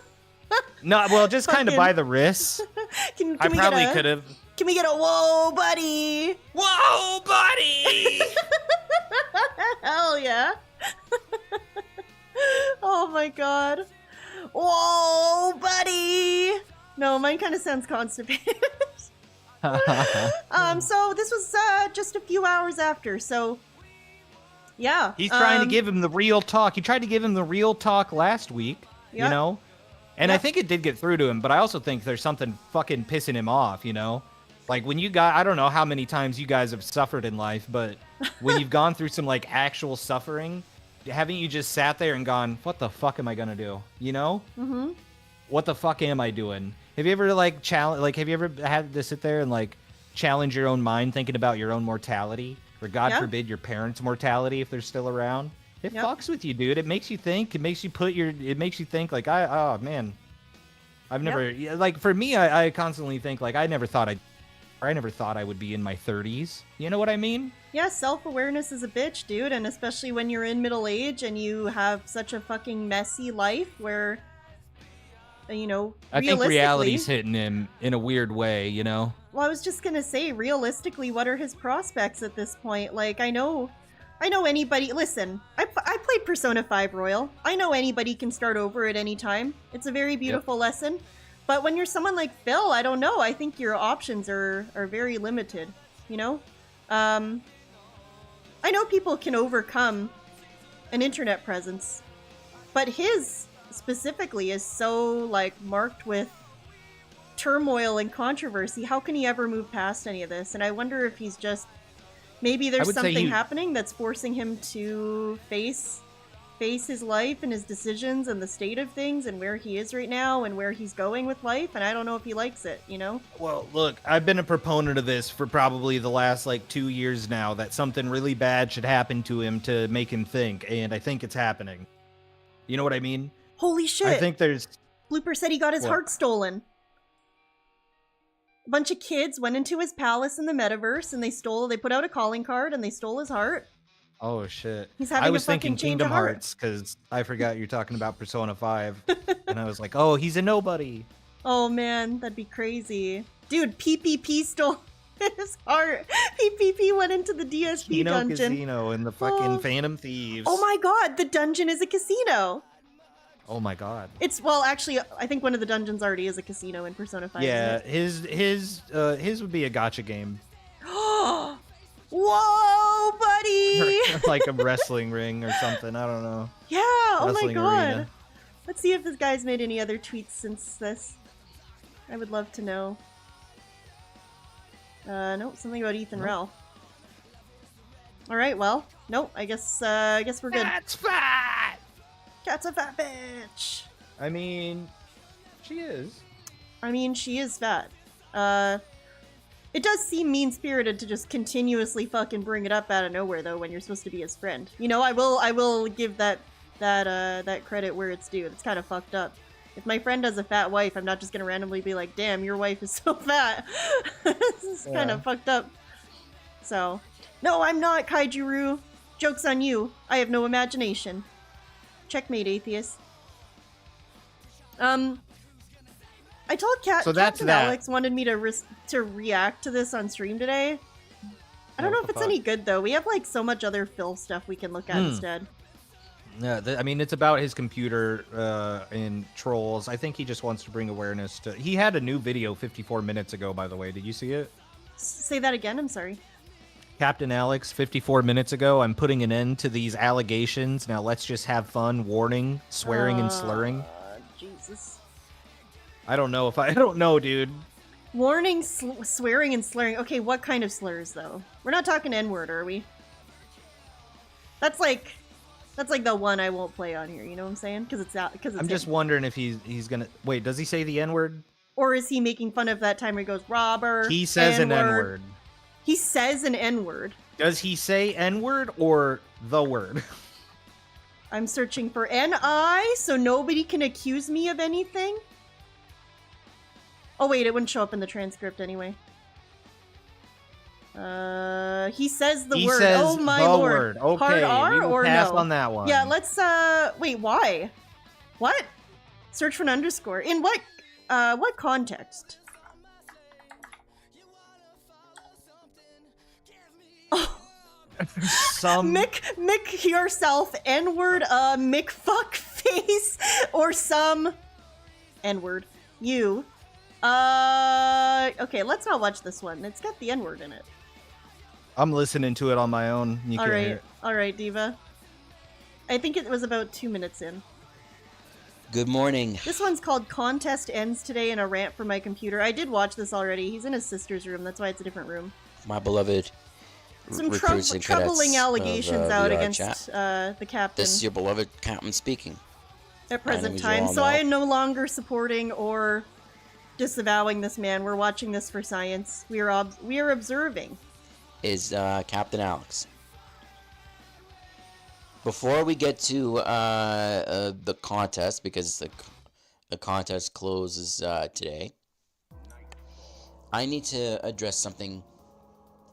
No, well, just kind of Fucking- by the wrists. Can I we probably get a, could have. Can we get a whoa, buddy? Whoa, buddy! Hell yeah. Oh my god. Whoa, buddy. No, mine kind of sounds constipated. So this was just a few hours after, so yeah. He's trying to give him the real talk. He tried to give him the real talk last week, you Yep. know? And I Yep. think it did get through to him, but I also think there's something fucking pissing him off, you know? Like when you got, I don't know how many times you guys have suffered in life, but when you've gone through some like actual suffering, haven't you just sat there and gone, what the fuck am I gonna do? You know? Mm-hmm. What the fuck am I doing? Have you ever like have you ever had to sit there and like challenge your own mind thinking about your own mortality? Or God Yeah. forbid your parents' mortality if they're still around? It Yep. fucks with you, dude. It makes you think. It makes you think like oh man. I've never like for me I constantly think like I never thought I would be in my 30s. You know what I mean? Yeah, self-awareness is a bitch, dude, and especially when you're in middle age and you have such a fucking messy life where, you know, I think realistically- reality's hitting him in a weird way, you know? Well, I was just gonna say, realistically, what are his prospects at this point? Like, I know anybody. Listen, I played Persona 5 Royal. I know anybody can start over at any time. It's a very beautiful lesson. But when you're someone like Phil, I don't know. I think your options are very limited. You know, I know people can overcome an internet presence, but his specifically is so like marked with turmoil and controversy. How can he ever move past any of this? And I wonder if he's just maybe there's would say something he- happening that's forcing him to face his life and his decisions and the state of things and where he is right now and where he's going with life, and I don't know if he likes it, you know? Well, look, I've been a proponent of this for probably the last like 2 years now, that something really bad should happen to him to make him think, and I think it's happening. You know what I mean? Holy shit! I think there's Blooper said he got his What? heart stolen. A bunch of kids went into his palace in the metaverse and they put out a calling card and they stole his heart. oh shit. He's having I was a fucking thinking change Kingdom of heart. Hearts because I forgot you're talking about Persona 5, and I was like, oh, he's a nobody. Oh man, that'd be crazy. Dude, PPP stole his heart. PPP went into the DSP Kino dungeon. Casino and the fucking Oh. Phantom Thieves. Oh my god, the dungeon is a casino. Oh my god. It's, well, actually, I think one of the dungeons already is a casino in Persona 5. Yeah, his would be a gotcha game. Whoa, buddy! Like a wrestling ring or something. I don't know. Yeah, oh my Wrestling god. arena. Let's see if this guy's made any other tweets since this. I would love to know. Nope, something about Ethan Rell. Alright, well, nope, I guess we're good. That's fat. Cat's a fat bitch! I mean, she is. I mean, she is fat. It does seem mean-spirited to just continuously fucking bring it up out of nowhere, though, when you're supposed to be his friend. You know, I will give that credit where it's due. It's kind of fucked up. If my friend has a fat wife, I'm not just gonna randomly be like, damn, your wife is so fat. This is kind of fucked up. So, no, I'm not, Kaijuru. Joke's on you. I have no imagination. Checkmate, atheist. I told So that's Captain that. Alex wanted me to react to this on stream today. I don't know if the it's fuck? any good, though. We have, like, so much other Phil stuff we can look at instead. Yeah, I mean, it's about his computer and trolls. I think he just wants to bring awareness to... He had a new video 54 minutes ago, by the way. Did you see it? Say that again, I'm sorry. Captain Alex, 54 minutes ago. I'm putting an end to these allegations. Now let's just have fun. Warning, swearing and slurring. Jesus. I don't know, dude. Warning, swearing and slurring. Okay, what kind of slurs, though? We're not talking N-word, are we? That's like the one I won't play on here, you know what I'm saying? Because it's I'm just wondering if he's gonna... Wait, does he say the N-word? Or is he making fun of that time where he goes, robber, He says an N-word. He says an N-word. Does he say N-word or the word? I'm searching for N-I, so nobody can accuse me of anything? Oh wait, it wouldn't show up in the transcript anyway. He says the He word. says Oh my the lord. word. Okay, Hard R we will or pass no? on that one. Yeah, let's wait, why? What? Search for an underscore. In what context? Oh. Some Mick yourself N-word Mick fuck face or some N-word. You. Okay, let's not watch this one. It's got the N-word in it. I'm listening to it on my own. You can't hear it. Alright, Diva. I think it was about 2 minutes in. Good morning. This one's called Contest Ends Today in a Rant for My Computer. I did watch this already. He's in his sister's room. That's why it's a different room. My beloved Some recruits and troubling cadets allegations of, out VR against chat. the captain This is your beloved captain speaking. at I present know time. you all So know. I am no longer supporting or disavowing this man. We're watching this for science. We are observing. Is Captain Alex. Before we get to the contest, because the contest closes today, I need to address something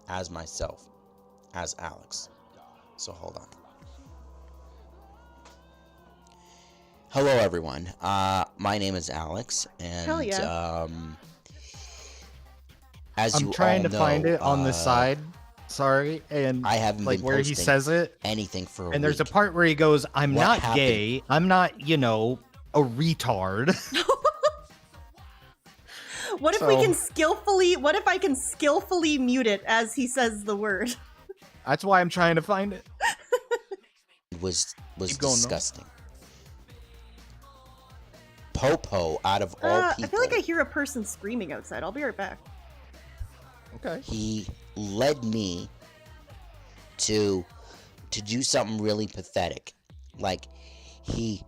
as myself, as Alex. So hold on. Hello, everyone. My name is Alex, and Hell yeah. As you I'm trying all to find know, it on the side. Sorry, and I haven't like been where he posting says it, anything for a and there's a week. part where he goes, "I'm What not happened? gay. I'm not, a retard." What if we can skillfully? What if I can skillfully mute it as he says the word? That's why I'm trying to find it. was Keep going, though. disgusting. Popo, out of all people, I feel like I hear a person screaming outside. I'll be right back. Okay. he led me to do something really pathetic. Like, he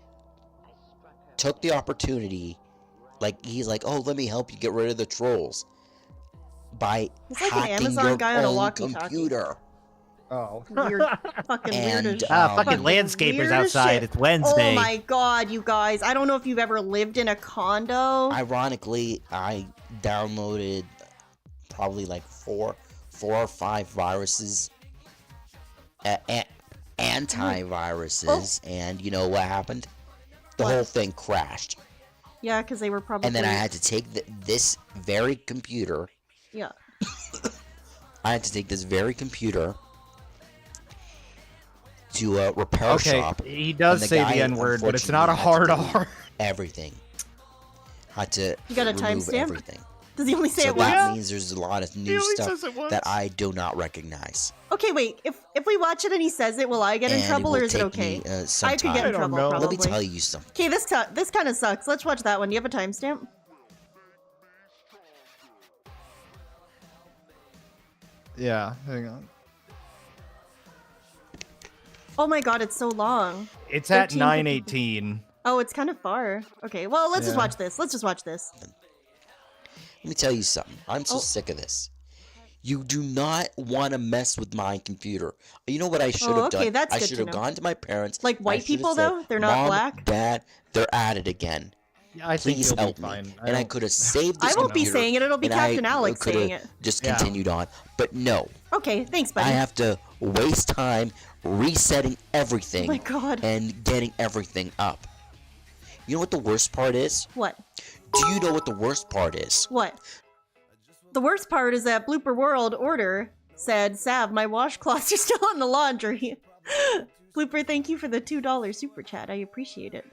took the opportunity, like, he's like, oh, let me help you get rid of the trolls by It's like an hacking Amazon your guy on a own walkie-talkie. computer. Oh. Weird, fucking weird And, as um, Fucking landscapers weird as outside. shit. It's Wednesday. Oh my god, you guys! I don't know if you've ever lived in a condo. Ironically, I downloaded probably like four or five viruses, antiviruses, and you know what happened? The What? whole thing crashed. Yeah, because they were probably. And then I had to take this very computer. Yeah. I had to take this very computer to a repair Okay, shop. he does and say guy, the N-word, but it's not a unfortunately, hard had to R. delete Everything. Had to You got a remove timestamp? everything. Does he only say So it that once? means there's a lot of He new only stuff says it once. that I do not recognize. Okay, wait. If we watch it and he says it, will I get in And trouble will or is it take okay? me, some I could get time. in trouble know. probably. Let me tell you something. Okay, this kind of sucks. Let's watch that one. Do you have a timestamp? Yeah, hang on. Oh my god, it's so long. It's at 13:52. 9:18. Oh, it's kind of far. Okay, well, let's just Yeah. watch this. Let's just watch this. Let me tell you something. I'm so Oh. sick of this. You do not want to mess with my computer. You know what I should Oh, have okay, done? that's I good should to have know. gone to my parents. Like I white should have people, said, though? They're not Mom, black? Dad, they're at it again. Yeah, I think Please you'll help be me. fine. And I don't- could have saved this I won't be computer, saying it, it'll be and Captain I Alex coulda saying it. just Yeah. continued on. But no, Okay, thanks, buddy. I have to waste time resetting everything Oh my god. and getting everything up. You know what the worst part is? What? Do you know what the worst part is? What? The worst part is that Blooper World Order said, Sav, my washcloths are still in the laundry. Blooper, thank you for the $2 super chat. I appreciate it.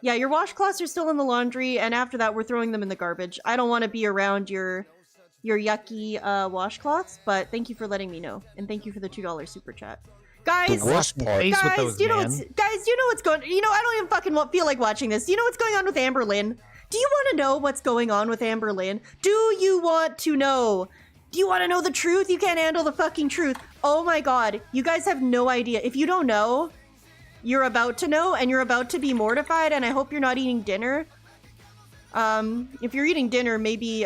Yeah, your washcloths are still in the laundry, and after that, we're throwing them in the garbage. I don't want to be around your yucky washcloths, but thank you for letting me know, and thank you for the $2 super chat. Guys, The worst part. Face with guys, those, do you know man. what's going? You know, I don't even fucking feel like watching this. Do you know what's going on with Amberlynn? Do you want to know what's going on with Amberlynn? Do you want to know? Do you want to know the truth? You can't handle the fucking truth. Oh my god, you guys have no idea. If you don't know, you're about to know, and you're about to be mortified. And I hope you're not eating dinner. If you're eating dinner, maybe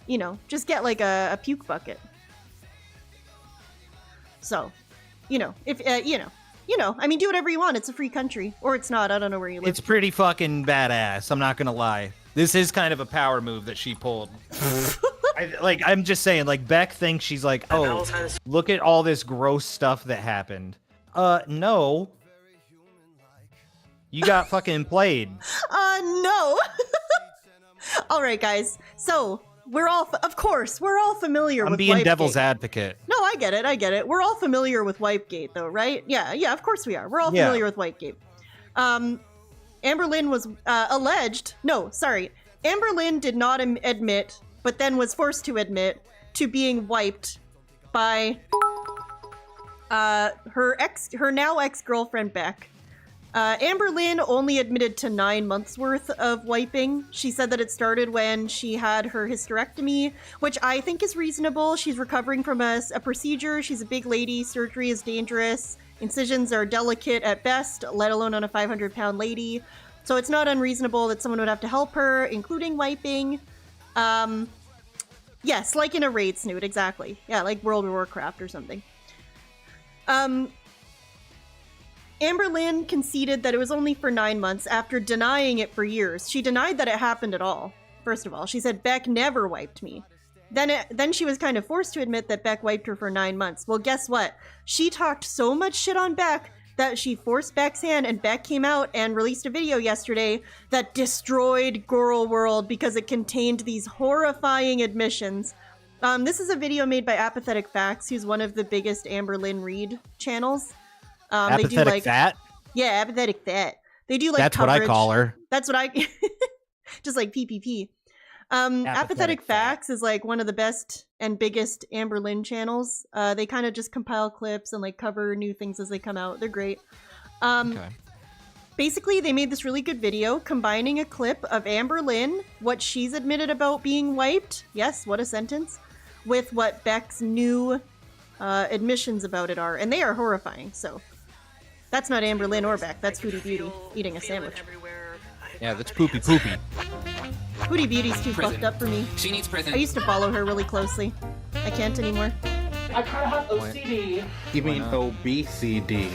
you know, just get like a puke bucket. So, you know, if you know, I mean, do whatever you want. It's a free country, or it's not. I don't know where you live. It's pretty fucking badass. I'm not gonna lie. This is kind of a power move that she pulled. I'm just saying, like, Beck thinks she's like, oh, look at all this gross stuff that happened. No. You got fucking played. No. All right, guys. So we're all, of course, we're all familiar with being Wipegate. devil's advocate. No, I get it. We're all familiar with Wipegate, though, right? Yeah, of course we are. We're all familiar with Wipegate. Amberlynn was alleged. No, sorry. Amberlynn did not admit, but then was forced to admit to being wiped by her now ex-girlfriend Beck. Amberlynn only admitted to 9 months worth of wiping. She said that it started when she had her hysterectomy, which I think is reasonable. She's recovering from a procedure. She's a big lady. Surgery is dangerous. Incisions are delicate at best, let alone on a 500-pound lady. So it's not unreasonable that someone would have to help her, including wiping. Yes, like in a Reid snoot, exactly. Yeah, like World of Warcraft or something. Amberlynn conceded that it was only for 9 months after denying it for years. She denied that it happened at all, first of all. She said, Beck never wiped me. Then she was kind of forced to admit that Beck wiped her for 9 months. Well, guess what? She talked so much shit on Beck that she forced Beck's hand, and Beck came out and released a video yesterday that destroyed Girl World because it contained these horrifying admissions. This is a video made by Apathetic Facts, who's one of the biggest Amberlynn Reid channels. Apathetic they do like, Fat? Yeah, Apathetic Fat. They do like That's coverage. what I call her. That's what I... Just like PPP. Apathetic Facts is like one of the best and biggest Amberlynn channels. They kind of just compile clips and like cover new things as they come out. They're great. Okay. Basically, they made this really good video combining a clip of Amberlynn, what she's admitted about being wiped. Yes, what a sentence. With what Beck's new admissions about it are. And they are horrifying, so... That's not Amberlynn or Beck. That's Foodie Beauty eating a sandwich. Yeah, that's Poopy Poopy. Foodie Beauty's too fucked up for me. She needs prison. I used to follow her really closely. I can't anymore. I kind of have OCD. You mean OBCD?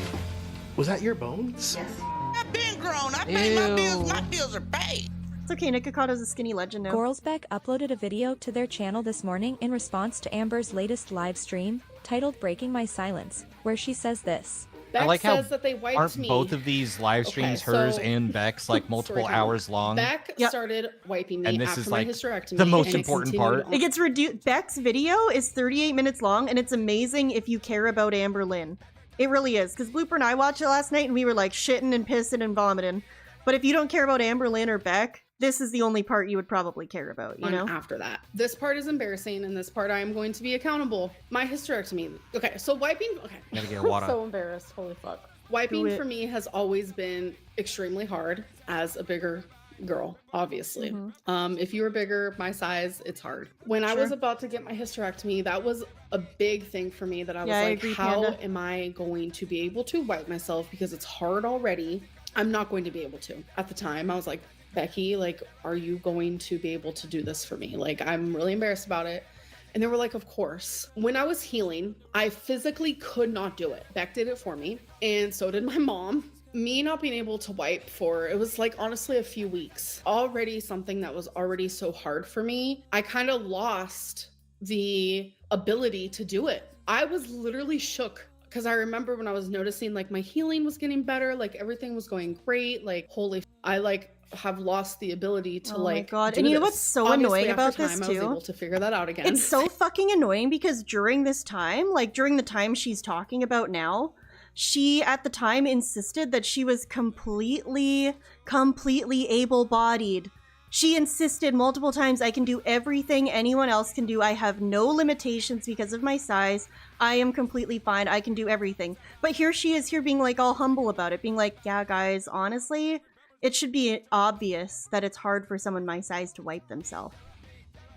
Was that your bones? Yes. I've been grown. I pay my bills. My bills are paid. It's okay, Nikocato's a skinny legend now. Gorlsbeck uploaded a video to their channel this morning in response to Amber's latest live stream, titled Breaking My Silence, where she says this. Beck I like says how that they wiped aren't me. both of these live streams hers and Beck's like multiple hours long? Beck started wiping me and this after is my like hysterectomy. the most and it important continued part. It gets reduced. Beck's video is 38 minutes long, and it's amazing if you care about Amberlynn. It really is, because Blooper and I watched it last night, and we were like shitting and pissing and vomiting. But if you don't care about Amberlynn or Beck, this is the only part you would probably care about, you know? After that. This part is embarrassing, and this part I am going to be accountable. My hysterectomy. Okay, so wiping... Okay. Gotta get water. I'm so embarrassed. Holy fuck. Wiping for me has always been extremely hard as a bigger girl, obviously. If you were bigger, my size, it's hard. When I was about to get my hysterectomy, that was a big thing for me that I was like, how am I going to be able to wipe myself? Because it's hard already. I'm not going to be able to. At the time, I was like, Becky, like, are you going to be able to do this for me? Like, I'm really embarrassed about it. And they were like, of course. When I was healing, I physically could not do it. Beck did it for me. And so did my mom. Me not being able to wipe for, it was like honestly a few weeks. Already something that was already so hard for me. I kind of lost the ability to do it. I was literally shook. Because I remember when I was noticing like my healing was getting better, like everything was going great, like holy, I like have lost the ability to my God. And you know what's so annoying about this too? I was able to figure that out again. It's so fucking annoying because during this time, like during the time she's talking about now, she at the time insisted that she was completely able-bodied. She insisted multiple times, I can do everything anyone else can do. I have no limitations because of my size. I am completely fine. I can do everything. But here she is here being like all humble about it, being like, yeah, guys, honestly, it should be obvious that it's hard for someone my size to wipe themselves.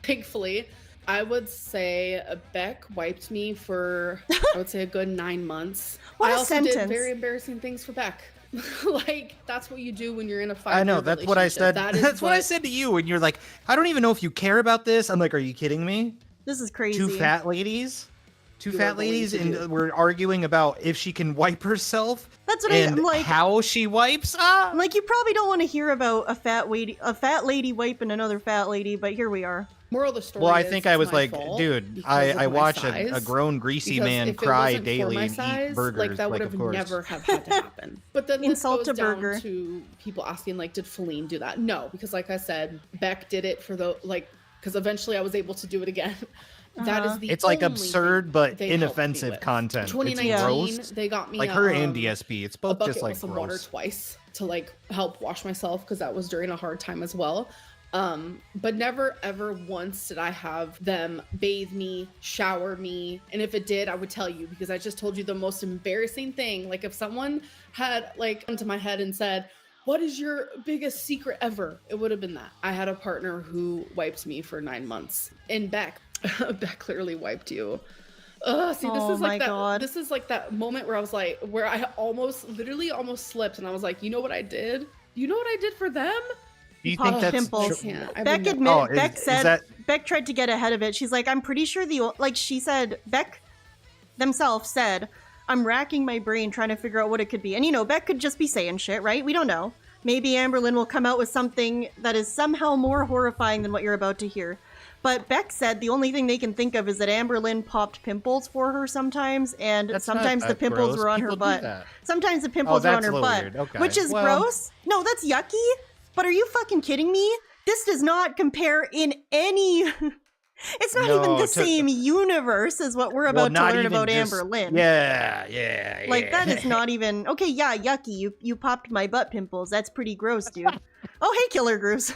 Thankfully, I would say Beck wiped me for, I would say a good 9 months. What I a also sentence. did very embarrassing things for Beck. Like, that's what you do when you're in a 5-year I know, that's what I said. relationship. That's what I said to you, and you're like, I don't even know if you care about this. I'm like, are you kidding me? This is crazy. Two fat ladies, and we're arguing about if she can wipe herself. That's what and I'm like. How she wipes? I'm like, you probably don't want to hear about a fat lady wiping another fat lady, but here we are. Moral of the story. Well, I is think I it's was my like, fault dude, because I of my watch size. a grown greasy Because man if it cry wasn't for daily my and size, eat burgers. like that would of have course. never have had to happen. But then this Insult goes a down burger. to people asking, like, did Feline do that? No, because like I said, Beck did it for the because eventually I was able to do it again. That is the It's like only absurd thing but they helped me inoffensive with. content. It's 2019, gross. they got me Like her and DSP. It's a both bucket just like with some water gross. twice to like help wash myself because that was during a hard time as well. But never ever once did I have them bathe me, shower me, and if it did, I would tell you because I just told you the most embarrassing thing. Like if someone had like come to my head and said, "What is your biggest secret ever?" It would have been that. I had a partner who wiped me for 9 months. And Beck clearly wiped you. See, this Oh is my like that. God. This is like that moment where I was like, where I literally almost slipped, and I was like, you know what I did? You know what I did for them? Do you think that's pimples. I can't. I Beck would admitted. never- Beck is said. that- Beck tried to get ahead of it. She's like, I'm pretty sure she said. Beck themselves said, I'm racking my brain trying to figure out what it could be. And you know, Beck could just be saying shit, right? We don't know. Maybe Amberlynn will come out with something that is somehow more horrifying than what you're about to hear. But Beck said the only thing they can think of is that Amberlynn popped pimples for her sometimes, and That's not sometimes the that pimples gross. were on People her do butt. that. Sometimes the pimples were on that's her a little butt, weird. Okay. which is Well- gross. No, that's yucky. But are you fucking kidding me? This does not compare in any... It's not even the same universe as what we're Well, about to not learn even about just- Amberlynn. Yeah. Like, that is not even... Okay, yeah, yucky. You popped my butt pimples. That's pretty gross, dude. Oh, hey, Killer Grooves.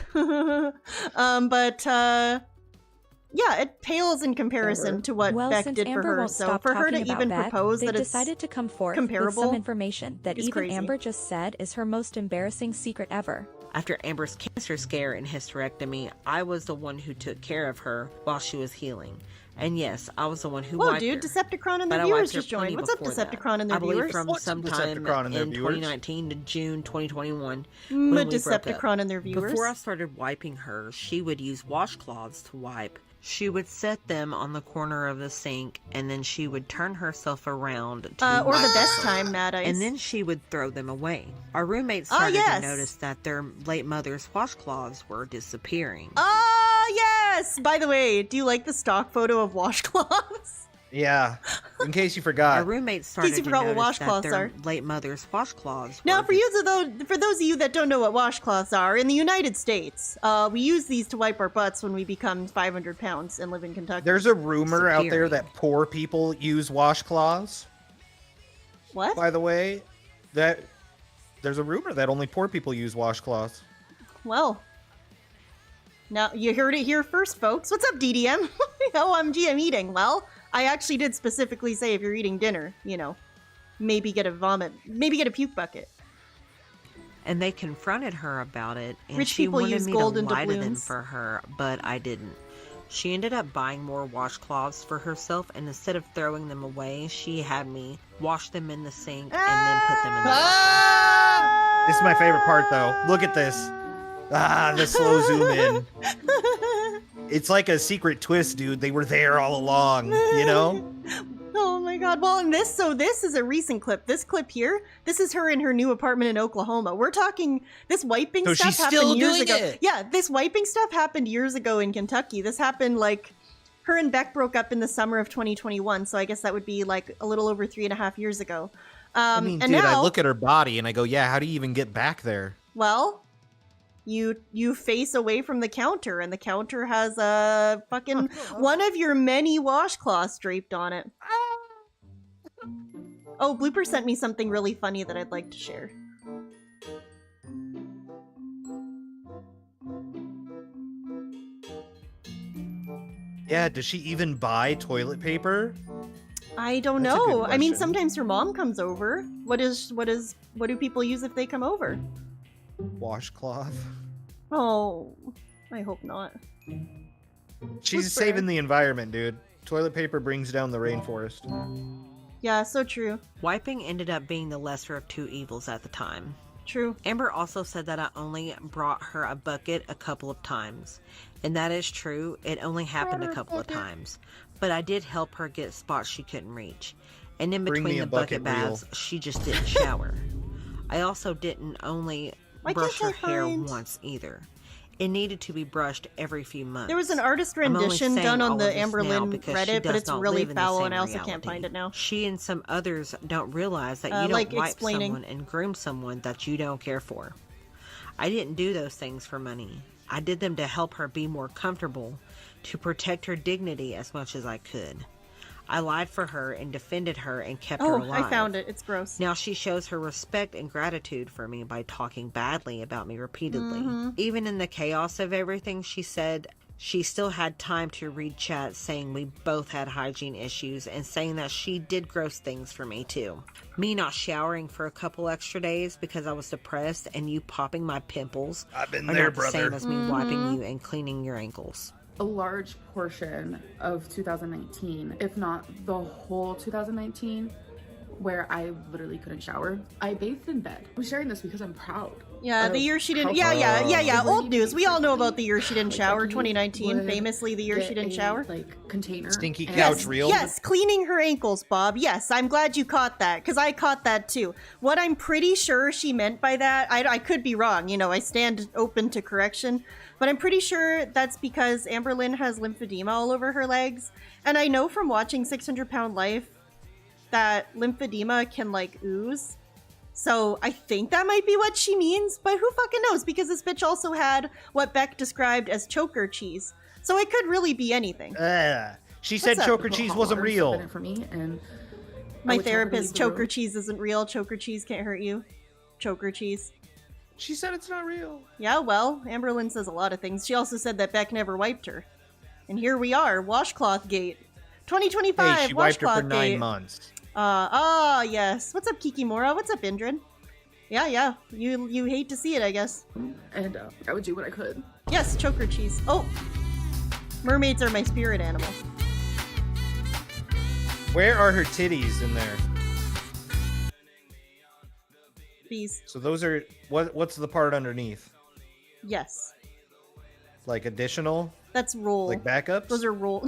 Yeah, it pales in comparison to what Well, Beck since did for Amber her. won't So stop for her to talking about even Beck, propose they that it's decided to come forth comparable with some information that is even crazy. Amber just said is her most embarrassing secret ever. After Amber's cancer scare and hysterectomy, I was the one who took care of her while she was healing. And yes, I was the one who Whoa, wiped dude, her. Decepticon and But their I viewers wiped her just joined. plenty What's up, before that. Decepticon and their I believe viewers? from What's up, sometime Decepticon and their in viewers? 2019 to June 2021 Mm, when we broke Decepticon up. and their viewers. Before I started wiping her, she would use washcloths to wipe. She would set them on the corner of the sink, and then she would turn herself around to Or the wipe best them. time, Mad Ice. And then she would throw them away. Our roommates Ah, started yes. to notice that their late mother's washcloths were disappearing. Oh, yes! By the way, do you like the stock photo of washcloths? Yeah. In case you Our forgot. roommates started to forgot what notice that washcloths their are. late mother's washcloths Now, were for those of you that don't know what washcloths are, in the United States, we use these to wipe our butts when we become 500 pounds and live in Kentucky. There's a rumor out there that poor people use washcloths. What? By the way, that there's a rumor that only poor people use washcloths. Well, now you heard it here first, folks. What's up, DDM? OMG, I'm eating. Well, I actually did specifically say if you're eating dinner, you know, maybe get a puke bucket. And they confronted her about it, and Rich she people wanted use me gold to and lie to them doubloons. for her, but I didn't. She ended up buying more washcloths for herself, and instead of throwing them away, she had me wash them in the sink and then put them in the wash. This is my favorite part, though. Look at this. The slow zoom in. It's like a secret twist, dude. They were there all along, you know? Oh my god. Well, and this is a recent clip. This clip here, this is her in her new apartment in Oklahoma. We're talking, this wiping So stuff she's happened still years doing ago. it? Yeah, this wiping stuff happened years ago in Kentucky. This happened like, her and Beck broke up in the summer of 2021, so I guess that would be like a little over 3.5 years ago. I mean, and dude, now, I look at her body and I go, yeah, how do you even get back there? well, you face away from the counter, and the counter has a fucking one of your many washcloths draped on it. Oh, Blooper sent me something really funny that I'd like to share. Yeah, does she even buy toilet paper? I don't That's a good know. I mean, question. sometimes her mom comes over. What do people use if they come over? Washcloth. Oh, I hope not. She's Whisper. saving the environment, dude. Toilet paper brings down the rainforest. Yeah, so true. Wiping ended up being the lesser of two evils at the time. True. Amber also said that I only brought her a bucket a couple of times. And that is true, it only happened a couple of times. But I did help her get spots she couldn't reach. And in Bring me between a the bucket bucket reel. baths, she just didn't shower. I also didn't only Why brush her can't I hair find- once either. It needed to be brushed every few months. There was an artist I'm only rendition saying done on all the of this now Amberlynn because she Reddit, but does it's not really live in the foul, same and I also can't reality. find it now. She and some others don't realize that you like don't wipe explaining. someone and groom someone that you don't care for. I didn't do those things for money. I did them to help her be more comfortable, to protect her dignity as much as I could. I lied for her and defended her and kept her alive. I found it. It's gross. Now she shows her respect and gratitude for me by talking badly about me repeatedly. Even in the chaos of everything she said, she still had time to read chats saying we both had hygiene issues and saying that she did gross things for me too. Me not showering for a couple extra days because I was depressed and you popping my pimples I've been are there, not the same brother. as me wiping you and cleaning your ankles. A large portion of 2019, if not the whole 2019, where I literally couldn't shower. I bathed in bed. I'm sharing this because I'm proud. Yeah, the year she didn't. how Yeah. far- Old news. We all know about the year she didn't shower. Like, you 2019, would famously the year she get didn't a, shower. Like container. Stinky and- couch reel. Yes, cleaning her ankles, Bob. Yes, I'm glad you caught that, because I caught that too. What I'm pretty sure she meant by that, I could be wrong, I stand open to correction, but I'm pretty sure that's because Amberlynn has lymphedema all over her legs, and I know from watching 600 Pound Life that lymphedema can, ooze. So I think that might be what she means, but who fucking knows, because this bitch also had what Beck described as choker cheese. So it could really be anything. She said up? choker cheese wasn't real. For me, and My I would tell her to therapist, leave the choker room. cheese isn't real. Choker cheese can't hurt you. Choker cheese. She said it's not real. Yeah, well, Amberlynn says a lot of things. She also said that Beck never wiped her. And here we are, washcloth gate. 2025, Hey, she wiped her for washcloth 9 gate. months. Yes. What's up, Kikimora? What's up, Indrin? Yeah. You hate to see it, I guess. And I would do what I could. Yes, choker cheese. Oh! Mermaids are my spirit animal. Where are her titties in there? Bees. So those are what's the part underneath? Yes. Like additional? That's roll. Like backups? Those are roll.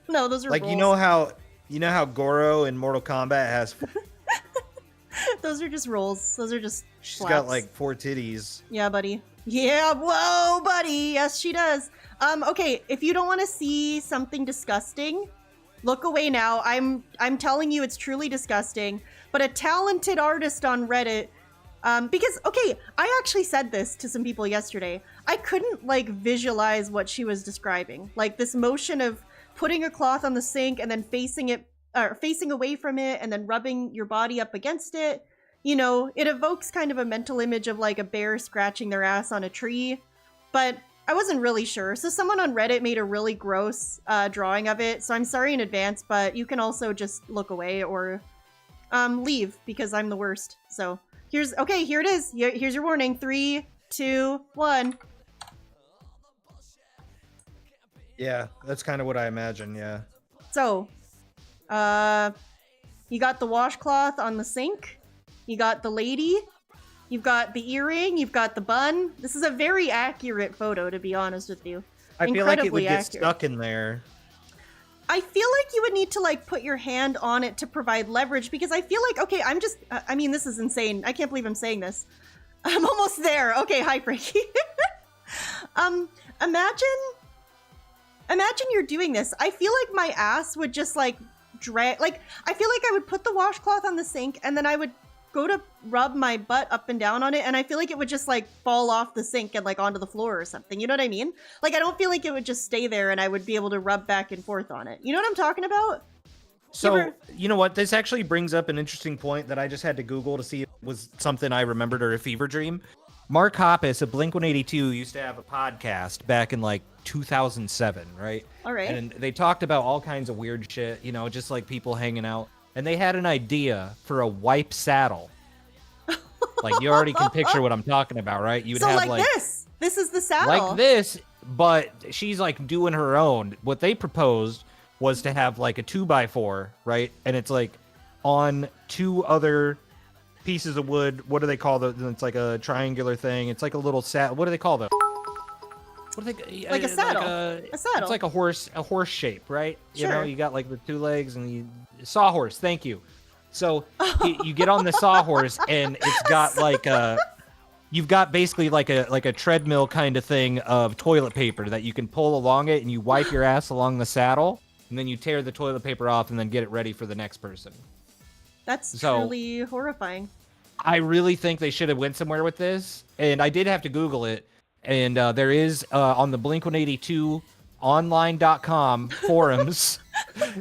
No, those are like rolls. you know how Goro in Mortal Kombat has Those are just rolls. Those are just she's slaps. got like 4 titties. Yeah, buddy. Yeah, whoa, buddy. Yes, she does. Okay, if you don't want to see something disgusting, look away now. I'm telling you it's truly disgusting. But a talented artist on Reddit, because, okay, I actually said this to some people yesterday. I couldn't, visualize what she was describing. Like, this motion of putting a cloth on the sink and then facing away from it and then rubbing your body up against it. It evokes kind of a mental image of a bear scratching their ass on a tree, but I wasn't really sure. So someone on Reddit made a really gross drawing of it. So I'm sorry in advance, but you can also just look away or leave because I'm the worst. So here it is. Here's your warning. 3, 2, 1. Yeah, that's kind of what I imagine, yeah. So, you got the washcloth on the sink. You got the lady. You've got the earring. You've got the bun. This is a very accurate photo, to be honest with you. I feel like it would get accurate. stuck in there. I feel like you would need to put your hand on it to provide leverage because I feel like, okay, this is insane. I can't believe I'm saying this. I'm almost there. Okay, hi, Frankie. Imagine you're doing this. I feel like my ass would just drag. I feel like I would put the washcloth on the sink and then I would go to rub my butt up and down on it, and I feel like it would just fall off the sink and onto the floor or something. You know what I mean? I don't feel like it would just stay there and I would be able to rub back and forth on it. You know what I'm talking about? So, you know what? This actually brings up an interesting point that I just had to Google to see if it was something I remembered or a fever dream. Mark Hoppus of Blink-182 used to have a podcast back in 2007, right? All right. And they talked about all kinds of weird shit, just people hanging out. And they had an idea for a wipe saddle. You already can picture what I'm talking about, right? You would have this. This is the saddle. Like this, but she's doing her own. What they proposed was to have a 2x4, right? And it's on 2 other pieces of wood. What do they call those? It's a triangular thing. It's a little saddle. What do they call those? What do they? A saddle. A saddle. It's a horse shape, right? Sure. You got the 2 legs and sawhorse. Thank you. So you get on the sawhorse and it's got you've got basically like a treadmill kind of thing of toilet paper that you can pull along it, and you wipe your ass along the saddle, and then you tear the toilet paper off and then get it ready for the next person. That's truly horrifying. I really think they should have went somewhere with this, and I did have to Google it, and there is on the Blink-182 online.com forums,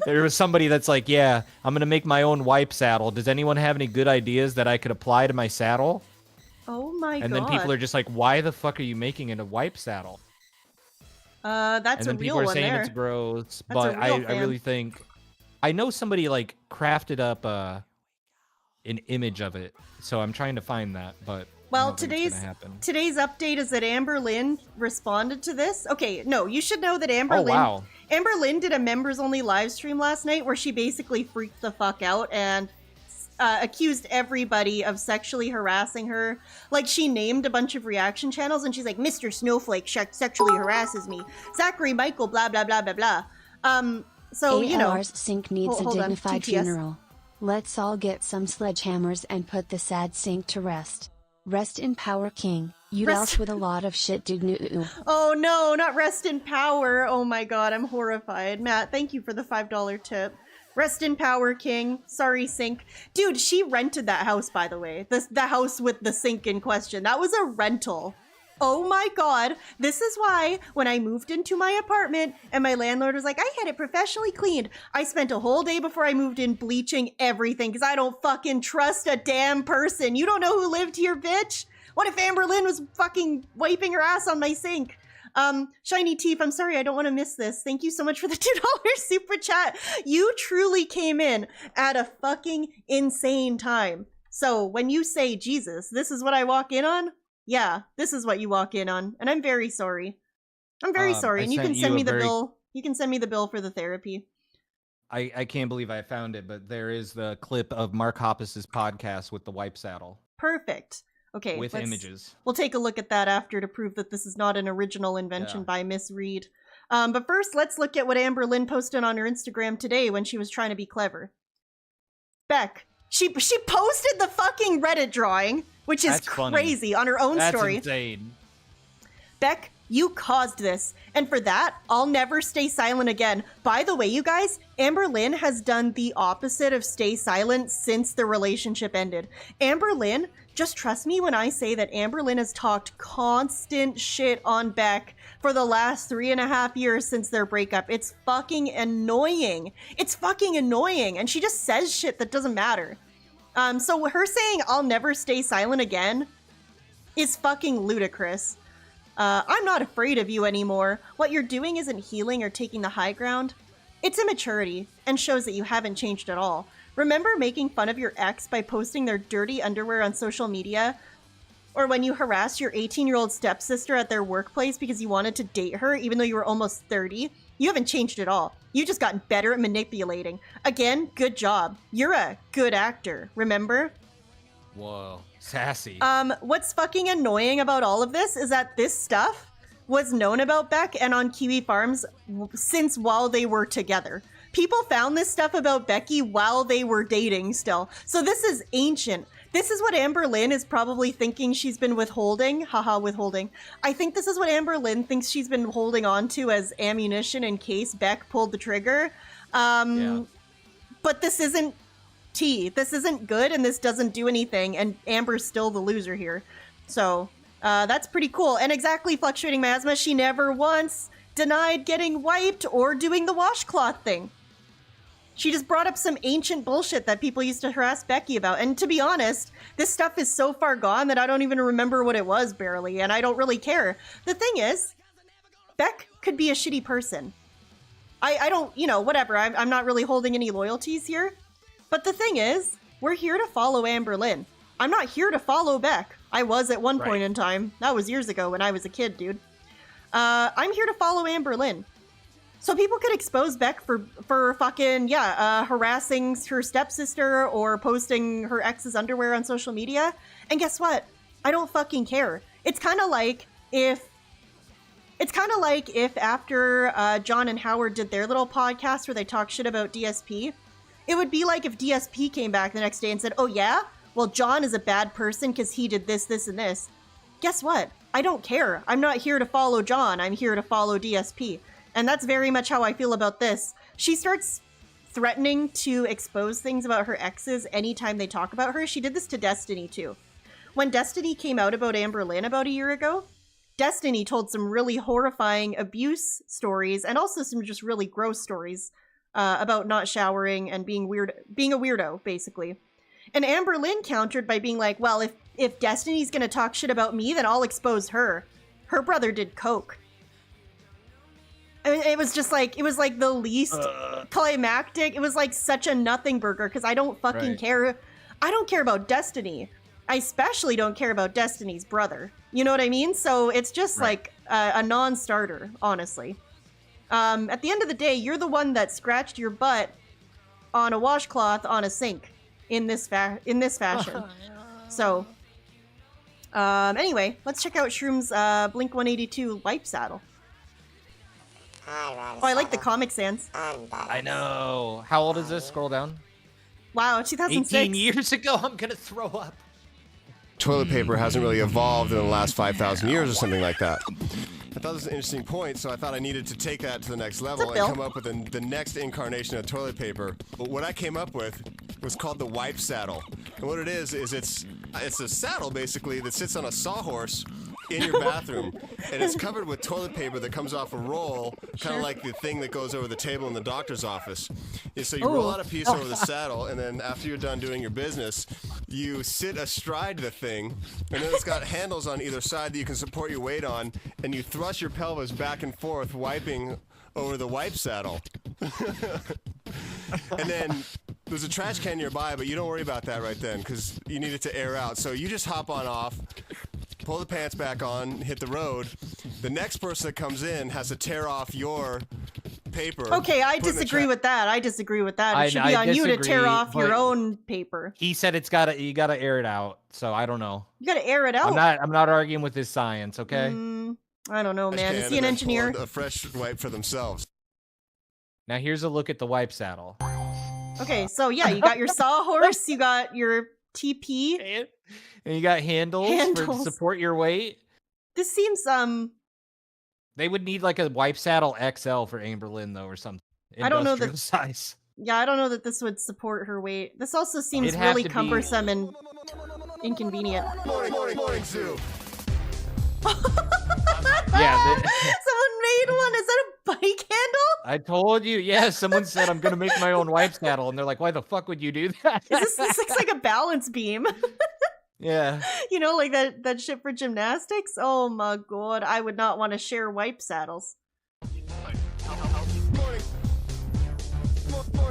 there was somebody that's like, yeah, I'm going to make my own wipe saddle. Does anyone have any good ideas that I could apply to my saddle? Oh my god. And then people are just like, why the fuck are you making it a wipe saddle? That's a real one there. And then people are saying it's gross, but I really think... I know somebody like crafted up an image of it, so I'm trying to find that, but well, today's update is that Amberlynn responded to this. Okay, no, you should know that Amberlynn did a members only live stream last night where she basically freaked the fuck out and accused everybody of sexually harassing her. Like, she named a bunch of reaction channels and she's like, Mr. Snowflake sexually harasses me, Zachary Michael blah blah blah blah blah. So you know, AR's sink needs a dignified funeral. Let's all get some sledgehammers and put the sad sink to rest. Rest in power, King. You dealt with a lot of shit, dude. Oh no, not rest in power. Oh my god, I'm horrified. Matt, thank you for the $5 tip. Rest in power, King. Sorry, sink. Dude, she rented that house, by the way. The house with the sink in question. That was a rental. Oh my god, this is why when I moved into my apartment and my landlord was like, I had it professionally cleaned, I spent a whole day before I moved in bleaching everything because I don't fucking trust a damn person. You don't know who lived here, bitch? What if Amberlynn was fucking wiping her ass on my sink? Shiny Teeth, I'm sorry, I don't want to miss this. Thank you so much for the $2 super chat. You truly came in at a fucking insane time. So when you say, Jesus, this is what I walk in on? Yeah, this is what you walk in on, and I'm very sorry. I'm very sorry, and you can send me the bill. You can send me the bill for the therapy. I can't believe I found it, but there is the clip of Mark Hoppus's podcast with the wipe saddle. Perfect. Okay, with images. We'll take a look at that after to prove that this is not an original invention by Miss Reid. But first, let's look at what Amberlynn posted on her Instagram today when she was trying to be clever. Beck, she posted the fucking Reddit drawing, which is crazy, on her own story. That's insane. Beck, you caused this, and for that, I'll never stay silent again. By the way, you guys, Amberlynn has done the opposite of stay silent since the relationship ended. Amberlynn, just trust me when I say that Amberlynn has talked constant shit on Beck for the last 3.5 years since their breakup. It's fucking annoying. It's fucking annoying, and she just says shit that doesn't matter. So her saying, I'll never stay silent again, is fucking ludicrous. I'm not afraid of you anymore. What you're doing isn't healing or taking the high ground. It's immaturity, and shows that you haven't changed at all. Remember making fun of your ex by posting their dirty underwear on social media? Or when you harassed your 18-year-old stepsister at their workplace because you wanted to date her even though you were almost 30? You haven't changed at all. You've just gotten better at manipulating. Again, good job. You're a good actor, remember? Whoa, sassy. What's fucking annoying about all of this is that this stuff was known about Beck and on Kiwi Farms since while they were together. People found this stuff about Becky while they were dating still. So this is ancient. This is what Amberlynn is probably thinking she's been withholding. Haha, withholding. I think this is what Amberlynn thinks she's been holding on to as ammunition in case Beck pulled the trigger. But this isn't tea. This isn't good, and this doesn't do anything, and Amber's still the loser here. So, that's pretty cool. And exactly, Fluctuating Miasma, she never once denied getting wiped or doing the washcloth thing. She just brought up some ancient bullshit that people used to harass Becky about. And to be honest, this stuff is so far gone that I don't even remember what it was barely, and I don't really care. The thing is, Beck could be a shitty person. I don't, you know, whatever. I'm not really holding any loyalties here. But the thing is, we're here to follow Amberlynn. I'm not here to follow Beck. I was at one point in time. That was years ago when I was a kid, dude. I'm here to follow Amberlynn. So people could expose Beck for fucking, harassing her stepsister or posting her ex's underwear on social media. And guess what? I don't fucking care. It's kind of like if after John and Howard did their little podcast where they talk shit about DSP, it would be like if DSP came back the next day and said, oh yeah? Well, John is a bad person because he did this, this, and this. guess what? I don't care. I'm not here to follow John. I'm here to follow DSP. And that's very much how I feel about this. She starts threatening to expose things about her exes anytime they talk about her. She did this to Destiny too. When Destiny came out about Amberlynn about a year ago, Destiny told some really horrifying abuse stories and also some just really gross stories about not showering and being a weirdo, basically. And Amberlynn countered by being like, well, if Destiny's gonna talk shit about me, then I'll expose her. Her brother did coke. I mean, it was like the least climactic. It was like such a nothing burger because I don't fucking care. I don't care about Destiny. I especially don't care about Destiny's brother. You know what I mean? So it's just like a non-starter, honestly. At the end of the day, you're the one that scratched your butt on a washcloth on a sink in this fashion. So, anyway, let's check out Shroom's Blink 182 wipe saddle. Oh, I like the Comic Sans. I know. How old is this? Scroll down. Wow, 2006. 18 years ago. I'm gonna throw up. Toilet paper hasn't really evolved in the last 5,000 years or something like that. I thought this was an interesting point, so I thought I needed to take that to the next level and come up with the next incarnation of toilet paper. But what I came up with was called the wipe saddle. And what it is it's a saddle, basically, that sits on a sawhorse in your bathroom, and it's covered with toilet paper that comes off a roll, kind of like the thing that goes over the table in the doctor's office. And so you roll out a piece over the saddle, and then after you're done doing your business, you sit astride the thing, and then it's got handles on either side that you can support your weight on, and you thrust your pelvis back and forth, wiping over the wipe saddle. And then there's a trash can nearby, but you don't worry about that right then, because you need it to air out. So you just hop on off, pull the pants back on, hit the road. The next person that comes in has to tear off your paper. Okay, I disagree with that. I disagree with that. It should be on you to tear off your own paper. He said you gotta air it out. So I don't know. You gotta air it out. I'm not arguing with his science. Okay. I don't know, man. Is he an engineer? A fresh wipe for themselves. Now here's a look at the wipe saddle. Okay, so yeah, you got your sawhorse, you got your TP, and you got handles to support your weight. This seems They would need like a wipe saddle XL for Amberlynn though, or something. I don't know Industrial size. Yeah, I don't know that this would support her weight. This also seems really cumbersome and inconvenient. Morning zoo. Yeah. Someone made one. Is that a bike handle? I told you. Yeah, someone said I'm gonna make my own wipe saddle, and they're like, "Why the fuck would you do that?" This looks like a balance beam. Yeah. You know, like that shit for gymnastics? Oh my god, I would not want to share wipe saddles.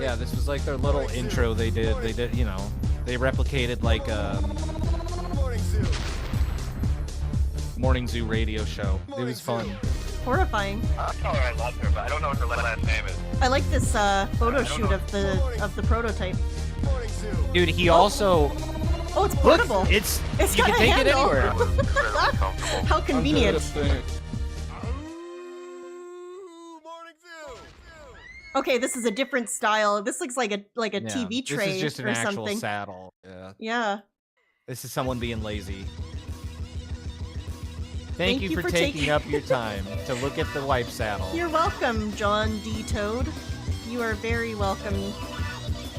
Yeah, this was like their little intro they did. They did, you know, they replicated like Morning Zoo radio show. It was fun. Horrifying. I tell her I love her, but I don't know what her last name is. I like this photo shoot of the prototype. Dude, he also... Oh, it's portable. Look, it's you can got a take handle. it anywhere. How convenient. Okay, this is a different style. This looks like a TV tray This is just an or actual something. saddle. Yeah. Yeah. This is someone being lazy. Thank you for taking up your time to look at the wipe saddle. You're welcome, John D. Toad. You are very welcome.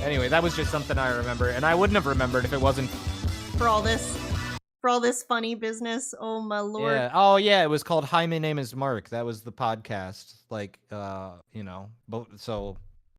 Anyway, that was just something I remember, and I wouldn't have remembered if it wasn't for all this funny business. Oh my lord. Yeah. Oh yeah, it was called Hi, My Name is Mark. That was the podcast. Like, you know, so